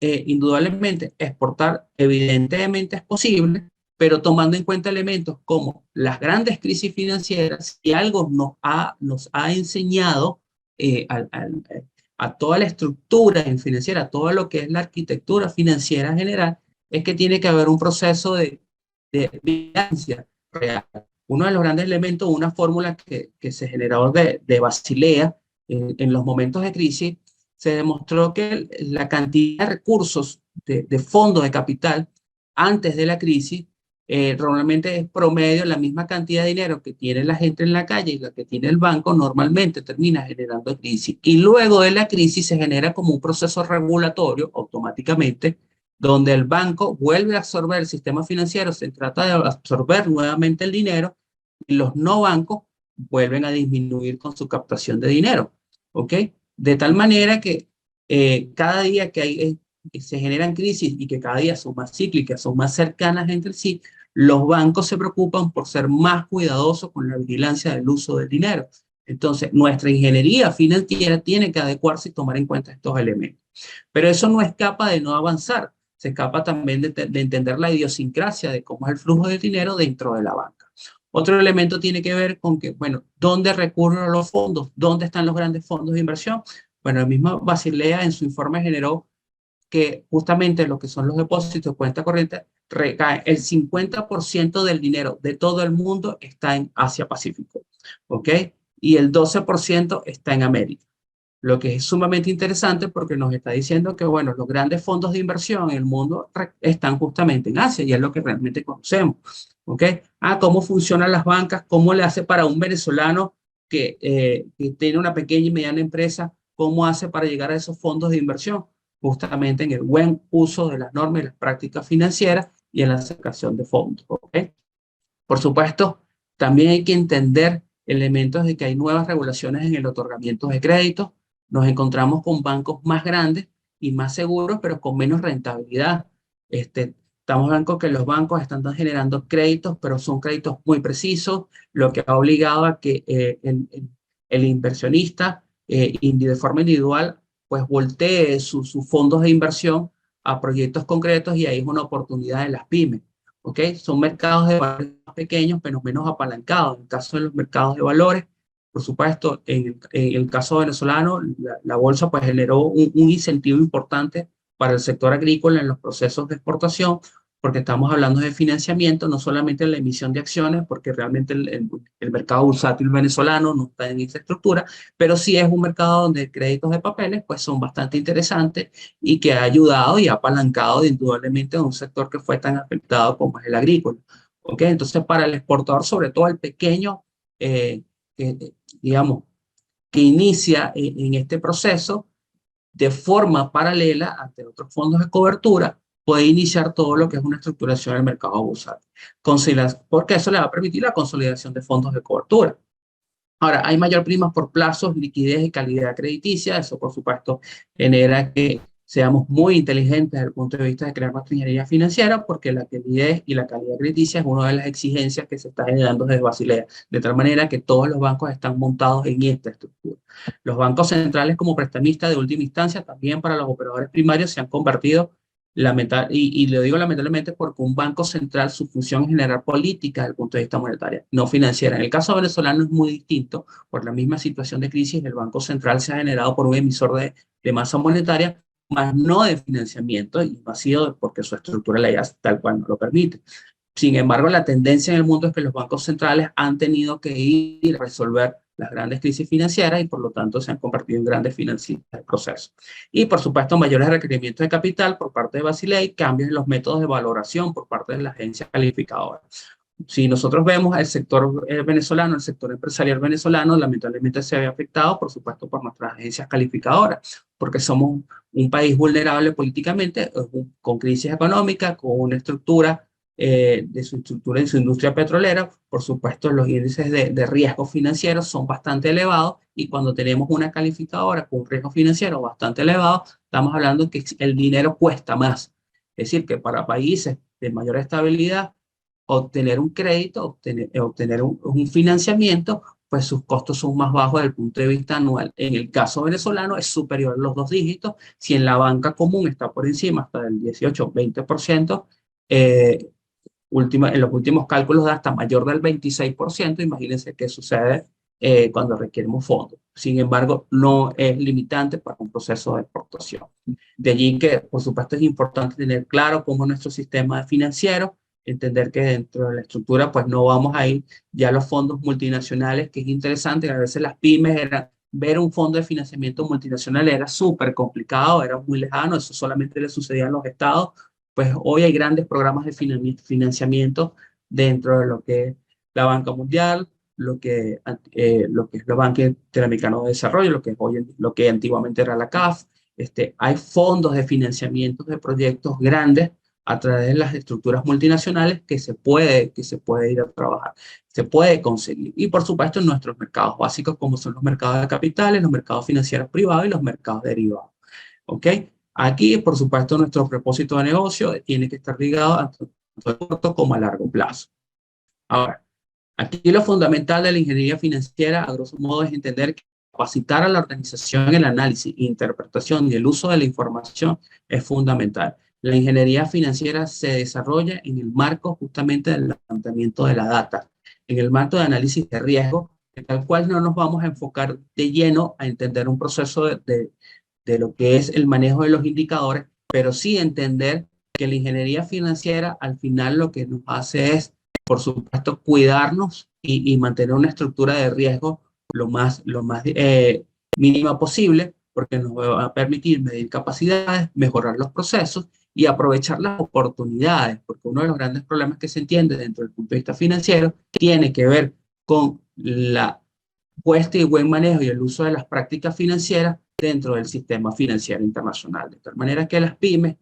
indudablemente exportar evidentemente es posible, pero tomando en cuenta elementos como las grandes crisis financieras, y algo nos ha enseñado a toda la estructura financiera, a todo lo que es la arquitectura financiera en general, es que tiene que haber un proceso de vigilancia real. Uno de los grandes elementos, una fórmula que se generó de Basilea en los momentos de crisis, se demostró que la cantidad de recursos de fondos de capital antes de la crisis normalmente es promedio la misma cantidad de dinero que tiene la gente en la calle y la que tiene el banco normalmente termina generando crisis. Y luego de la crisis se genera como un proceso regulatorio automáticamente donde el banco vuelve a absorber el sistema financiero, se trata de absorber nuevamente el dinero y los no bancos vuelven a disminuir con su captación de dinero, ¿ok? De tal manera que cada día que se generan crisis y que cada día son más cíclicas, son más cercanas entre sí, los bancos se preocupan por ser más cuidadosos con la vigilancia del uso del dinero. Entonces, nuestra ingeniería financiera tiene que adecuarse y tomar en cuenta estos elementos. Pero eso no escapa de no avanzar, se escapa también de entender la idiosincrasia de cómo es el flujo de dinero dentro de la banca. Otro elemento tiene que ver con que, bueno, ¿dónde recurren los fondos? ¿Dónde están los grandes fondos de inversión? Bueno, el mismo Basilea en su informe generó que justamente lo que son los depósitos de cuenta corriente recae el 50% del dinero de todo el mundo está en Asia-Pacífico, ¿ok? Y el 12% está en América. Lo que es sumamente interesante porque nos está diciendo que, bueno, los grandes fondos de inversión en el mundo están justamente en Asia y es lo que realmente conocemos, ¿ok? ¿Cómo funcionan las bancas? ¿Cómo le hace para un venezolano que tiene una pequeña y mediana empresa? ¿Cómo hace para llegar a esos fondos de inversión? Justamente en el buen uso de las normas y las prácticas financieras y en la acercación de fondos, ¿ok? Por supuesto, también hay que entender elementos de que hay nuevas regulaciones en el otorgamiento de créditos. Nos encontramos con bancos más grandes y más seguros, pero con menos rentabilidad. Estamos hablando que los bancos están generando créditos, pero son créditos muy precisos, lo que ha obligado a que el inversionista de forma individual pues voltee sus fondos de inversión a proyectos concretos y ahí es una oportunidad de las pymes. ¿Ok? Son mercados de valores más pequeños, pero menos apalancados. En el caso de los mercados de valores, por supuesto, en el caso venezolano, la bolsa pues generó un incentivo importante para el sector agrícola en los procesos de exportación, porque estamos hablando de financiamiento, no solamente en la emisión de acciones, porque realmente el mercado bursátil venezolano no está en esa estructura, pero sí es un mercado donde créditos de papeles pues son bastante interesantes y que ha ayudado y ha apalancado indudablemente a un sector que fue tan afectado como es el agrícola. ¿Ok? Entonces, para el exportador, sobre todo el pequeño, digamos, que inicia en este proceso de forma paralela ante otros fondos de cobertura, puede iniciar todo lo que es una estructuración del mercado bursátil, porque eso le va a permitir la consolidación de fondos de cobertura. Ahora, hay mayor prima por plazos, liquidez y calidad crediticia. Eso, por supuesto, genera que seamos muy inteligentes desde el punto de vista de crear nuestra ingeniería financiera, porque la liquidez y la calidad crediticia es una de las exigencias que se está generando desde Basilea, de tal manera que todos los bancos están montados en esta estructura. Los bancos centrales como prestamistas de última instancia, también para los operadores primarios, se han convertido y lo digo lamentablemente porque un banco central, su función es generar políticas desde el punto de vista monetario, no financiera. En el caso venezolano es muy distinto, por la misma situación de crisis, el Banco Central se ha generado por un emisor de masa monetaria, más no de financiamiento, y no ha sido porque su estructura legal tal cual no lo permite. Sin embargo, la tendencia en el mundo es que los bancos centrales han tenido que ir a resolver las grandes crisis financieras y por lo tanto se han convertido en grandes financistas del proceso. Y por supuesto, mayores requerimientos de capital por parte de Basilea, cambios en los métodos de valoración por parte de la agencia calificadora. Si nosotros vemos el sector venezolano, el sector empresarial venezolano, lamentablemente se ve afectado, por supuesto, por nuestras agencias calificadoras, porque somos un país vulnerable políticamente, con crisis económica, con una estructura de su estructura en su industria petrolera. Por supuesto, los índices de riesgo financiero son bastante elevados y cuando tenemos una calificadora con un riesgo financiero bastante elevado, estamos hablando que el dinero cuesta más. Es decir, que para países de mayor estabilidad, obtener un crédito, obtener un financiamiento, pues sus costos son más bajos desde el punto de vista anual. En el caso venezolano es superior a los 2 dígitos, si en la banca común está por encima hasta del 18-20%, en los últimos cálculos da hasta mayor del 26%, imagínense qué sucede cuando requerimos fondos. Sin embargo, no es limitante para un proceso de exportación. De allí que, por supuesto, es importante tener claro cómo es nuestro sistema financiero, entender que dentro de la estructura pues no vamos a ir ya a los fondos multinacionales, que es interesante, a veces las pymes ver un fondo de financiamiento multinacional era súper complicado, era muy lejano, eso solamente le sucedía a los estados. Pues hoy hay grandes programas de financiamiento dentro de lo que es la Banca Mundial, lo que es la Banca Interamericana de Desarrollo, lo que antiguamente era la CAF. Hay fondos de financiamiento de proyectos grandes a través de las estructuras multinacionales que se puede ir a trabajar, se puede conseguir. Y por supuesto en nuestros mercados básicos, como son los mercados de capitales, los mercados financieros privados y los mercados derivados. ¿Ok? Aquí, por supuesto, nuestro propósito de negocio tiene que estar ligado tanto a corto como a largo plazo. Ahora, aquí lo fundamental de la ingeniería financiera, a grosso modo, es entender que capacitar a la organización en el análisis, interpretación y el uso de la información es fundamental. La ingeniería financiera se desarrolla en el marco justamente del levantamiento de la data, en el marco de análisis de riesgo, tal cual no nos vamos a enfocar de lleno a entender un proceso de lo que es el manejo de los indicadores, pero sí entender que la ingeniería financiera al final lo que nos hace es, por supuesto, cuidarnos y mantener una estructura de riesgo lo más mínima posible, porque nos va a permitir medir capacidades, mejorar los procesos y aprovechar las oportunidades, porque uno de los grandes problemas que se entiende dentro del punto de vista financiero tiene que ver con la puesta y buen manejo y el uso de las prácticas financieras dentro del sistema financiero internacional. De tal manera que las pymes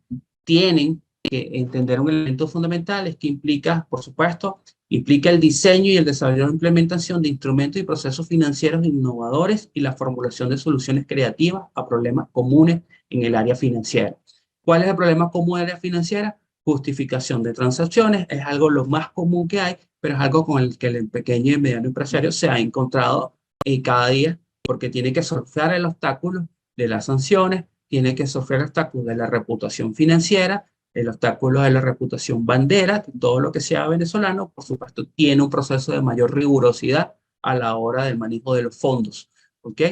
tienen que entender un elemento fundamental, es que implica, por supuesto, implica el diseño y el desarrollo e implementación de instrumentos y procesos financieros innovadores y la formulación de soluciones creativas a problemas comunes en el área financiera. ¿Cuál es el problema común en el área financiera? Justificación de transacciones, es algo lo más común que hay, pero es algo con el que el pequeño y mediano empresario se ha encontrado cada día, porque tiene que surfear el obstáculo de las sanciones, tiene que surfear el obstáculo de la reputación financiera, el obstáculo de la reputación bandera, todo lo que sea venezolano, por supuesto, tiene un proceso de mayor rigurosidad a la hora del manejo de los fondos. ¿Ok?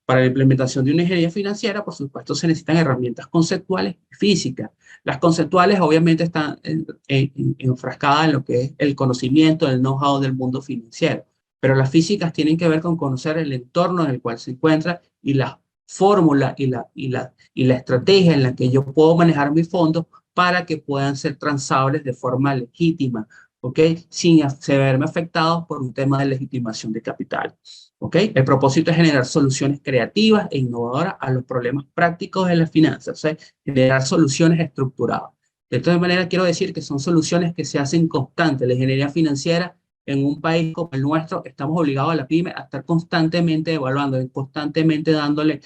Para la implementación de una ingeniería financiera, por supuesto, se necesitan herramientas conceptuales y físicas. Las conceptuales obviamente están enfrascadas en lo que es el conocimiento, el know-how del mundo financiero, pero las físicas tienen que ver con conocer el entorno en el cual se encuentra y la fórmula y la estrategia en la que yo puedo manejar mis fondos para que puedan ser transables de forma legítima, ¿ok? Sin verme afectados por un tema de legitimación de capital, ¿ok? El propósito es generar soluciones creativas e innovadoras a los problemas prácticos de las finanzas, o sea, generar soluciones estructuradas. De todas maneras, quiero decir que son soluciones que se hacen constantes. La ingeniería financiera en un país como el nuestro, estamos obligados a la pyme a estar constantemente evaluando y constantemente dándole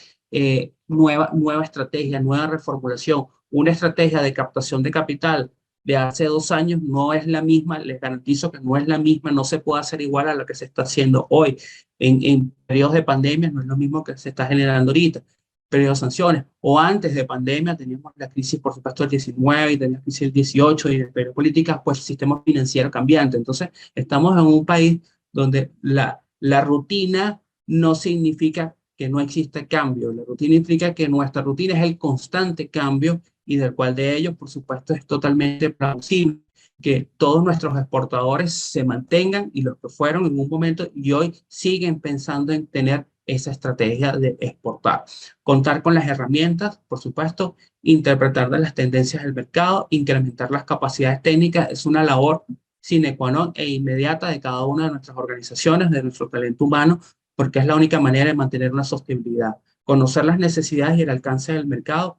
nueva estrategia, nueva reformulación. Una estrategia de captación de capital de hace 2 años no es la misma, les garantizo que no es la misma, no se puede hacer igual a lo que se está haciendo hoy. En periodos de pandemia no es lo mismo que se está generando ahorita. Periodos de sanciones, o antes de pandemia teníamos la crisis, por supuesto, del 19 y teníamos la crisis del 18 y de periodo políticas, pues sistema financiero cambiante. Entonces, estamos en un país donde la rutina no significa que no exista cambio. La rutina implica que nuestra rutina es el constante cambio y del cual de ello, por supuesto, es totalmente plausible que todos nuestros exportadores se mantengan, y los que fueron en un momento y hoy siguen pensando en tener esa estrategia de exportar. Contar con las herramientas, por supuesto, interpretar de las tendencias del mercado, incrementar las capacidades técnicas, es una labor sine qua non e inmediata de cada una de nuestras organizaciones, de nuestro talento humano, porque es la única manera de mantener una sostenibilidad. Conocer las necesidades y el alcance del mercado,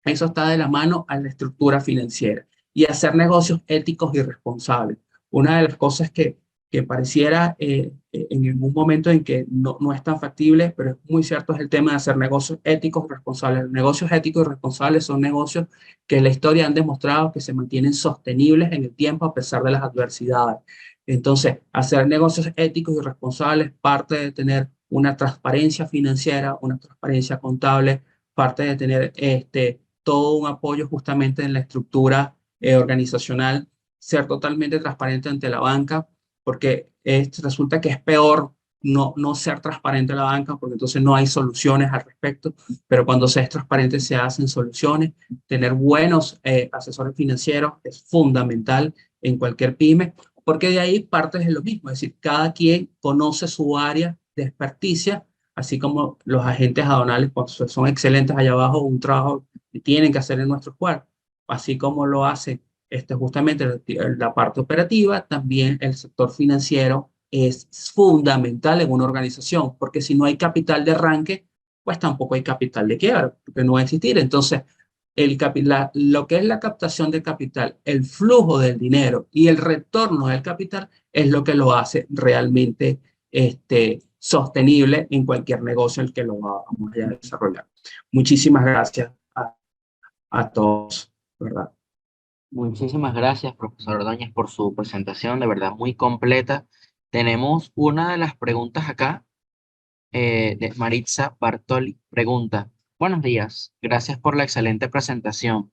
eso está de la mano a la estructura financiera, y hacer negocios éticos y responsables. Una de las cosas que pareciera en un momento en que no es tan factible, pero es muy cierto, es el tema de hacer negocios éticos y responsables. Los negocios éticos y responsables son negocios que en la historia han demostrado que se mantienen sostenibles en el tiempo a pesar de las adversidades. Entonces, hacer negocios éticos y responsables parte de tener una transparencia financiera, una transparencia contable, parte de tener todo un apoyo justamente en la estructura organizacional, ser totalmente transparente ante la banca, porque resulta que es peor no ser transparente a la banca, porque entonces no hay soluciones al respecto, pero cuando se es transparente se hacen soluciones. Tener buenos asesores financieros es fundamental en cualquier pyme, porque de ahí partes de lo mismo, es decir, cada quien conoce su área de experticia, así como los agentes aduanales, pues, son excelentes allá abajo, un trabajo que tienen que hacer en nuestro cuarto, así como lo hace justamente la parte operativa, también el sector financiero es fundamental en una organización, porque si no hay capital de arranque, pues tampoco hay capital de quiebra, porque no va a existir. Entonces, lo que es la captación de capital, el flujo del dinero y el retorno del capital es lo que lo hace realmente sostenible en cualquier negocio en el que lo vamos a desarrollar. Muchísimas gracias a todos, ¿verdad? Muchísimas gracias, profesor Ordóñez, por su presentación, de verdad muy completa. Tenemos una de las preguntas acá, de Maritza Bartoli. Pregunta: buenos días, gracias por la excelente presentación.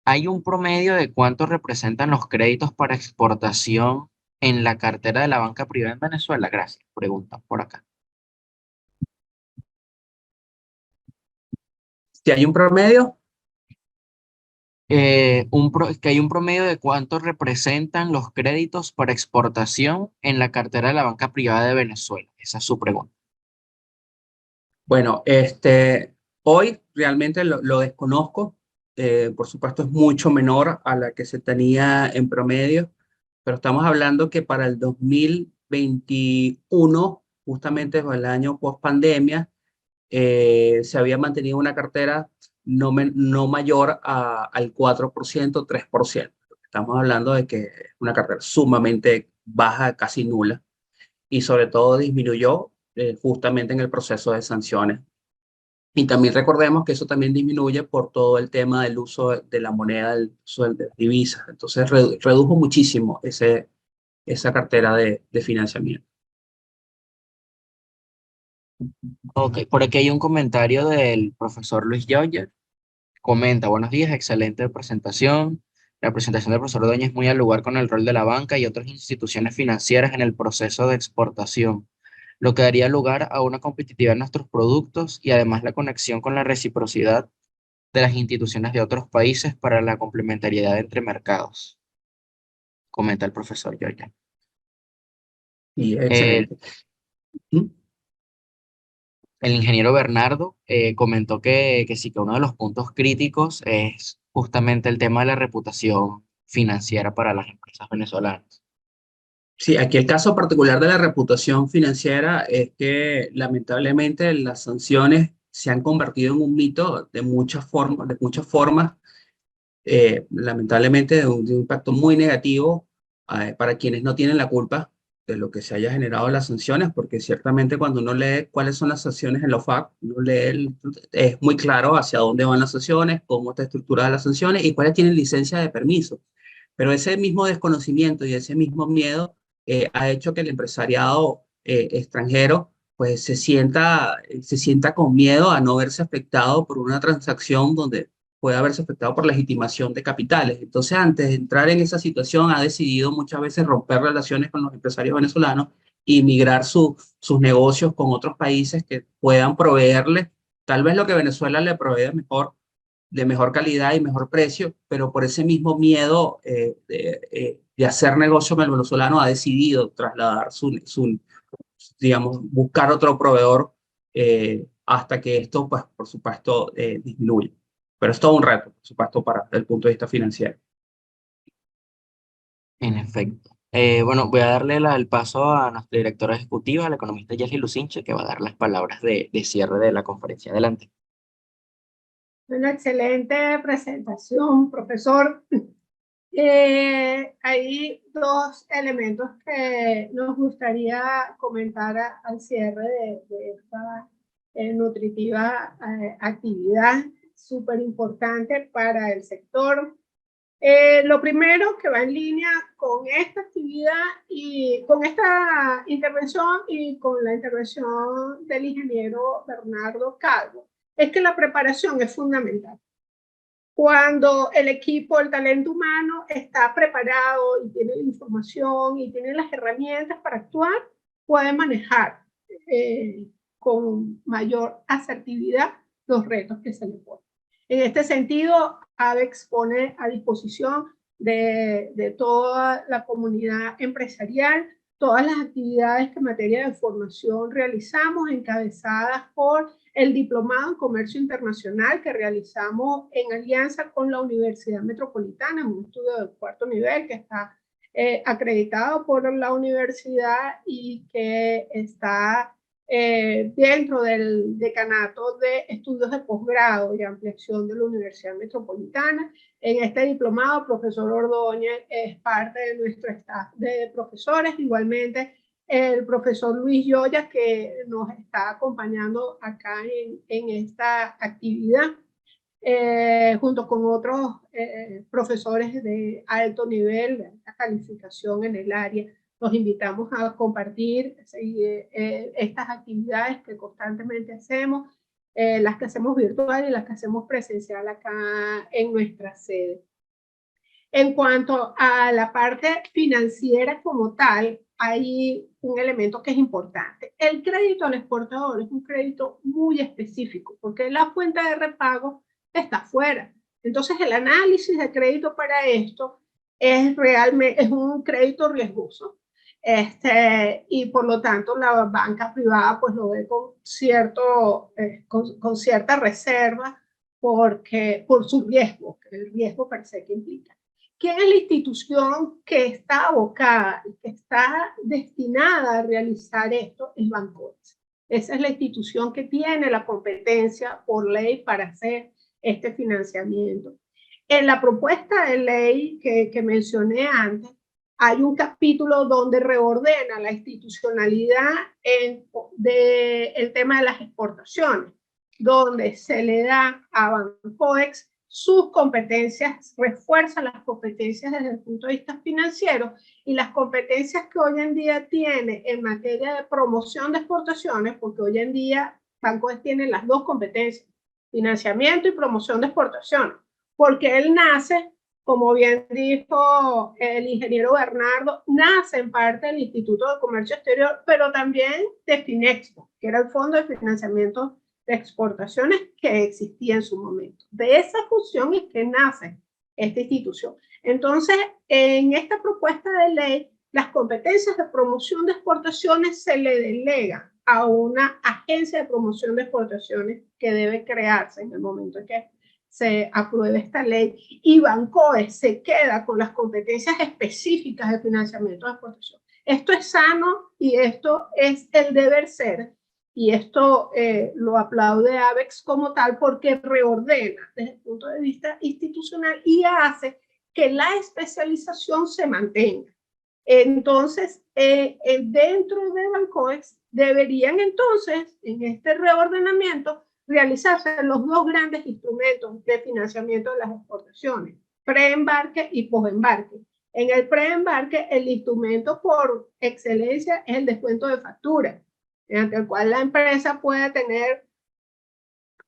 ¿Hay un promedio de cuánto representan los créditos para exportación en la cartera de la banca privada en Venezuela? Gracias, pregunta por acá. Si hay un promedio, Que hay un promedio de cuánto representan los créditos para exportación en la cartera de la banca privada de Venezuela. Esa es su pregunta. bueno, hoy realmente lo desconozco. Por supuesto, es mucho menor a la que se tenía en promedio, pero estamos hablando que para el 2021, justamente el año post pandemia, se había mantenido una cartera no mayor al 4%, 3%. Estamos hablando de que es una cartera sumamente baja, casi nula, y sobre todo disminuyó justamente en el proceso de sanciones. Y también recordemos que eso también disminuye por todo el tema del uso de la moneda, del uso de divisas. Entonces redujo muchísimo esa cartera de financiamiento. Ok, por aquí hay un comentario del profesor Luis Joyer. Comenta: buenos días, excelente presentación. La presentación del profesor Ordóñez es muy al lugar con el rol de la banca y otras instituciones financieras en el proceso de exportación, lo que daría lugar a una competitividad en nuestros productos y además la conexión con la reciprocidad de las instituciones de otros países para la complementariedad entre mercados, comenta el profesor Joyer. Y es Eh, excelente. ¿Mm? el ingeniero Bernardo comentó que sí, que uno de los puntos críticos es justamente el tema de la reputación financiera para las empresas venezolanas. Sí, aquí el caso particular de la reputación financiera es que lamentablemente las sanciones se han convertido en un mito de muchas formas, lamentablemente de un impacto muy negativo para quienes no tienen la culpa de lo que se haya generado las sanciones, porque ciertamente cuando uno lee cuáles son las sanciones en la OFAC, es muy claro hacia dónde van las sanciones, cómo está estructurada las sanciones y cuáles tienen licencia de permiso. Pero ese mismo desconocimiento y ese mismo miedo ha hecho que el empresariado extranjero pues se sienta con miedo a no verse afectado por una transacción donde puede haberse afectado por legitimación de capitales. Entonces, antes de entrar en esa situación, ha decidido muchas veces romper relaciones con los empresarios venezolanos y migrar sus negocios con otros países que puedan proveerle tal vez lo que Venezuela le provee mejor, de mejor calidad y mejor precio, pero por ese mismo miedo de hacer negocio, el venezolano ha decidido trasladar digamos, buscar otro proveedor hasta que esto, pues, por supuesto, disminuya. Pero es todo un reto, por supuesto, para el punto de vista financiero. En efecto. Bueno, voy a darle el paso a nuestra directora ejecutiva, la economista Yesli Lucinche, que va a dar las palabras de cierre de la conferencia. Adelante. Una excelente presentación, profesor. Hay dos elementos que nos gustaría comentar al cierre de esta nutritiva actividad súper importante para el sector. Lo primero que va en línea con esta actividad y con esta intervención y con la intervención del ingeniero Bernardo Calvo es que la preparación es fundamental. Cuando el equipo, el talento humano está preparado y tiene la información y tiene las herramientas para actuar, puede manejar con mayor asertividad los retos que se le ponen. En este sentido, ABEX pone a disposición de toda la comunidad empresarial todas las actividades que en materia de formación realizamos, encabezadas por el Diplomado en Comercio Internacional que realizamos en alianza con la Universidad Metropolitana, un estudio de 4º nivel que está acreditado por la universidad y que está dentro del decanato de estudios de posgrado y ampliación de la Universidad Metropolitana. En este diplomado, el profesor Ordóñez es parte de nuestro staff de profesores, igualmente el profesor Luis Yoya, que nos está acompañando acá en esta actividad, junto con otros profesores de alto nivel, de alta calificación en el área. Los invitamos a compartir estas actividades que constantemente hacemos, las que hacemos virtual y las que hacemos presencial acá en nuestra sede. En cuanto a la parte financiera como tal, hay un elemento que es importante. El crédito al exportador es un crédito muy específico porque la fuente de repago está fuera. Entonces, el análisis de crédito para esto es un crédito riesgoso. Y por lo tanto la banca privada pues lo ve con cierta reserva por su riesgo, el riesgo per se que implica. ¿Quién es la institución que está abocada y que está destinada a realizar esto? Es Bancoes. Esa es la institución que tiene la competencia por ley para hacer este financiamiento. En la propuesta de ley que mencioné antes, hay un capítulo donde reordena la institucionalidad del tema de las exportaciones, donde se le da a Bancoes sus competencias, refuerza las competencias desde el punto de vista financiero y las competencias que hoy en día tiene en materia de promoción de exportaciones, porque hoy en día Bancoes tiene las dos competencias, financiamiento y promoción de exportaciones, porque él nace, como bien dijo el ingeniero Bernardo, nace en parte del Instituto de Comercio Exterior, pero también de Finexpo, que era el fondo de financiamiento de exportaciones que existía en su momento. De esa fusión es que nace esta institución. Entonces, en esta propuesta de ley, las competencias de promoción de exportaciones se le delegan a una agencia de promoción de exportaciones que debe crearse en el momento en que se apruebe esta ley, y Bancoes se queda con las competencias específicas de financiamiento de exportación. Esto es sano y esto es el deber ser, y esto lo aplaude ABEX como tal porque reordena desde el punto de vista institucional y hace que la especialización se mantenga. Entonces, dentro de Bancoes deberían entonces, en este reordenamiento, realizarse los dos grandes instrumentos de financiamiento de las exportaciones, preembarque y postembarque. En el preembarque, el instrumento por excelencia es el descuento de factura, mediante el cual la empresa puede tener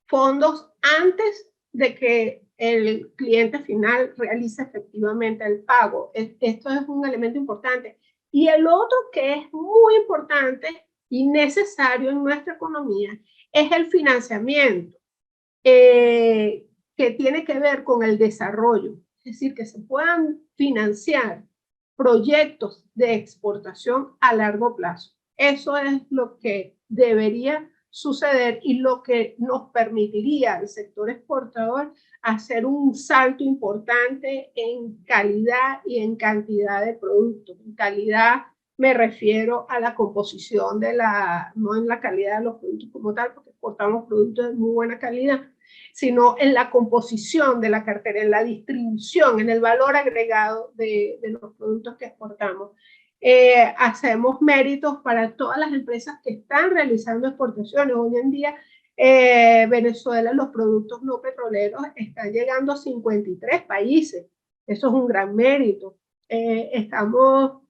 fondos antes de que el cliente final realice efectivamente el pago. Esto es un elemento importante. Y el otro que es muy importante y necesario en nuestra economía es el financiamiento que tiene que ver con el desarrollo, es decir, que se puedan financiar proyectos de exportación a largo plazo. Eso es lo que debería suceder y lo que nos permitiría al sector exportador hacer un salto importante en calidad y en cantidad de productos. En calidad me refiero a la composición de no en la calidad de los productos como tal, porque exportamos productos de muy buena calidad, sino en la composición de la cartera, en la distribución, en el valor agregado de los productos que exportamos. Hacemos méritos para todas las empresas que están realizando exportaciones. Hoy en día, Venezuela, los productos no petroleros están llegando a 53 países. Eso es un gran mérito. Estamos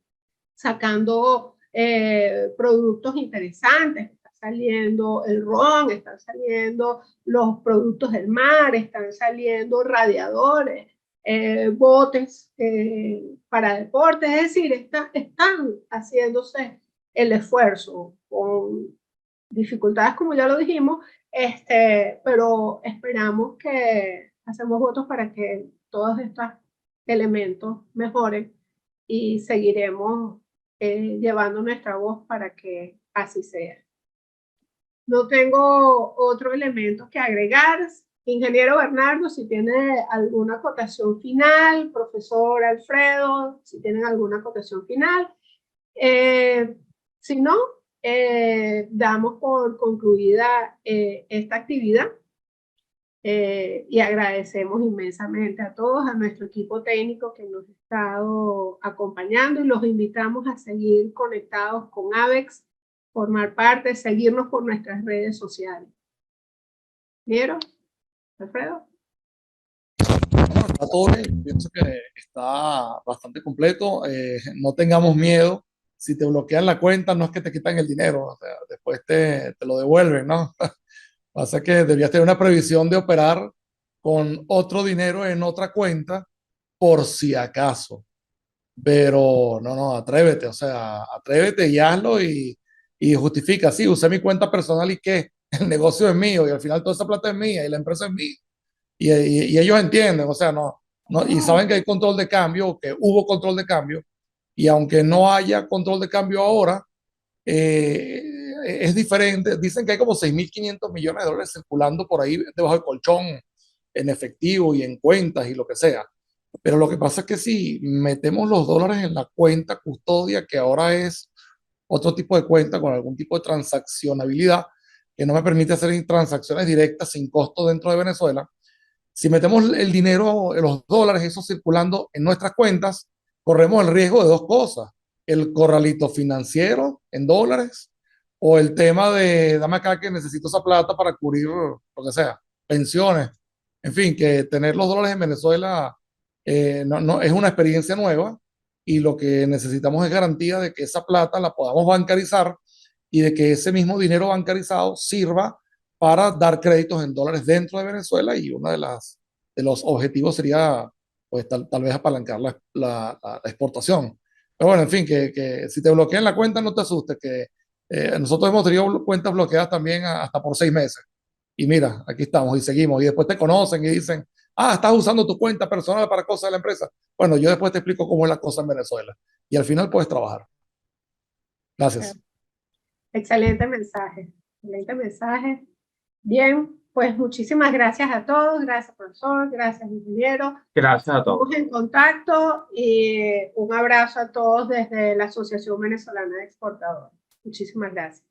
sacando productos interesantes. Está saliendo el ron, están saliendo los productos del mar, están saliendo radiadores, botes para deportes, es decir, están haciéndose el esfuerzo con dificultades, como ya lo dijimos, pero esperamos que hacemos votos para que todos estos elementos mejoren y seguiremos llevando nuestra voz para que así sea. No tengo otro elemento que agregar. Ingeniero Bernardo, si tiene alguna acotación final, profesor Alfredo, si tienen alguna acotación final. Si no, damos por concluida esta actividad y agradecemos inmensamente a todos, a nuestro equipo técnico que nos ha estado acompañando y los invitamos a seguir conectados con ABEX, formar parte, seguirnos por nuestras redes sociales. ¿Vieron? Alfredo. Bueno, está todo bien. Pienso que está bastante completo. No tengamos miedo. Si te bloquean la cuenta, no es que te quitan el dinero, o sea, después te lo devuelven, ¿no? Pasa que debías tener una previsión de operar con otro dinero en otra cuenta por si acaso. Pero no, atrévete, o sea, atrévete y hazlo y justifica. Sí, usé mi cuenta personal y qué, el negocio es mío y al final toda esa plata es mía y la empresa es mía. Y ellos entienden, o sea, y saben que hay control de cambio, que hubo control de cambio, y aunque no haya control de cambio ahora, es diferente. Dicen que hay como 6.500 millones de dólares circulando por ahí debajo del colchón, en efectivo y en cuentas y lo que sea. Pero lo que pasa es que si metemos los dólares en la cuenta custodia, que ahora es otro tipo de cuenta con algún tipo de transaccionabilidad, que no me permite hacer transacciones directas sin costo dentro de Venezuela, si metemos el dinero, los dólares, eso circulando en nuestras cuentas, corremos el riesgo de dos cosas: el corralito financiero en dólares o el tema de dame acá que necesito esa plata para cubrir lo que sea, pensiones. En fin, que tener los dólares en Venezuela no es una experiencia nueva y lo que necesitamos es garantía de que esa plata la podamos bancarizar y de que ese mismo dinero bancarizado sirva para dar créditos en dólares dentro de Venezuela, y uno de los objetivos sería pues tal vez apalancar la exportación. Pero bueno, en fin, que si te bloquean la cuenta no te asustes, que nosotros hemos tenido cuentas bloqueadas también hasta por 6 meses. Y mira, aquí estamos y seguimos. Y después te conocen y dicen, estás usando tu cuenta personal para cosas de la empresa. Bueno, yo después te explico cómo es la cosa en Venezuela. Y al final puedes trabajar. Gracias. Excelente mensaje. Excelente mensaje. Bien, pues muchísimas gracias a todos. Gracias, profesor. Gracias, ingeniero. Gracias a todos. Estamos en contacto y un abrazo a todos desde la Asociación Venezolana de Exportadores. Muchísimas gracias.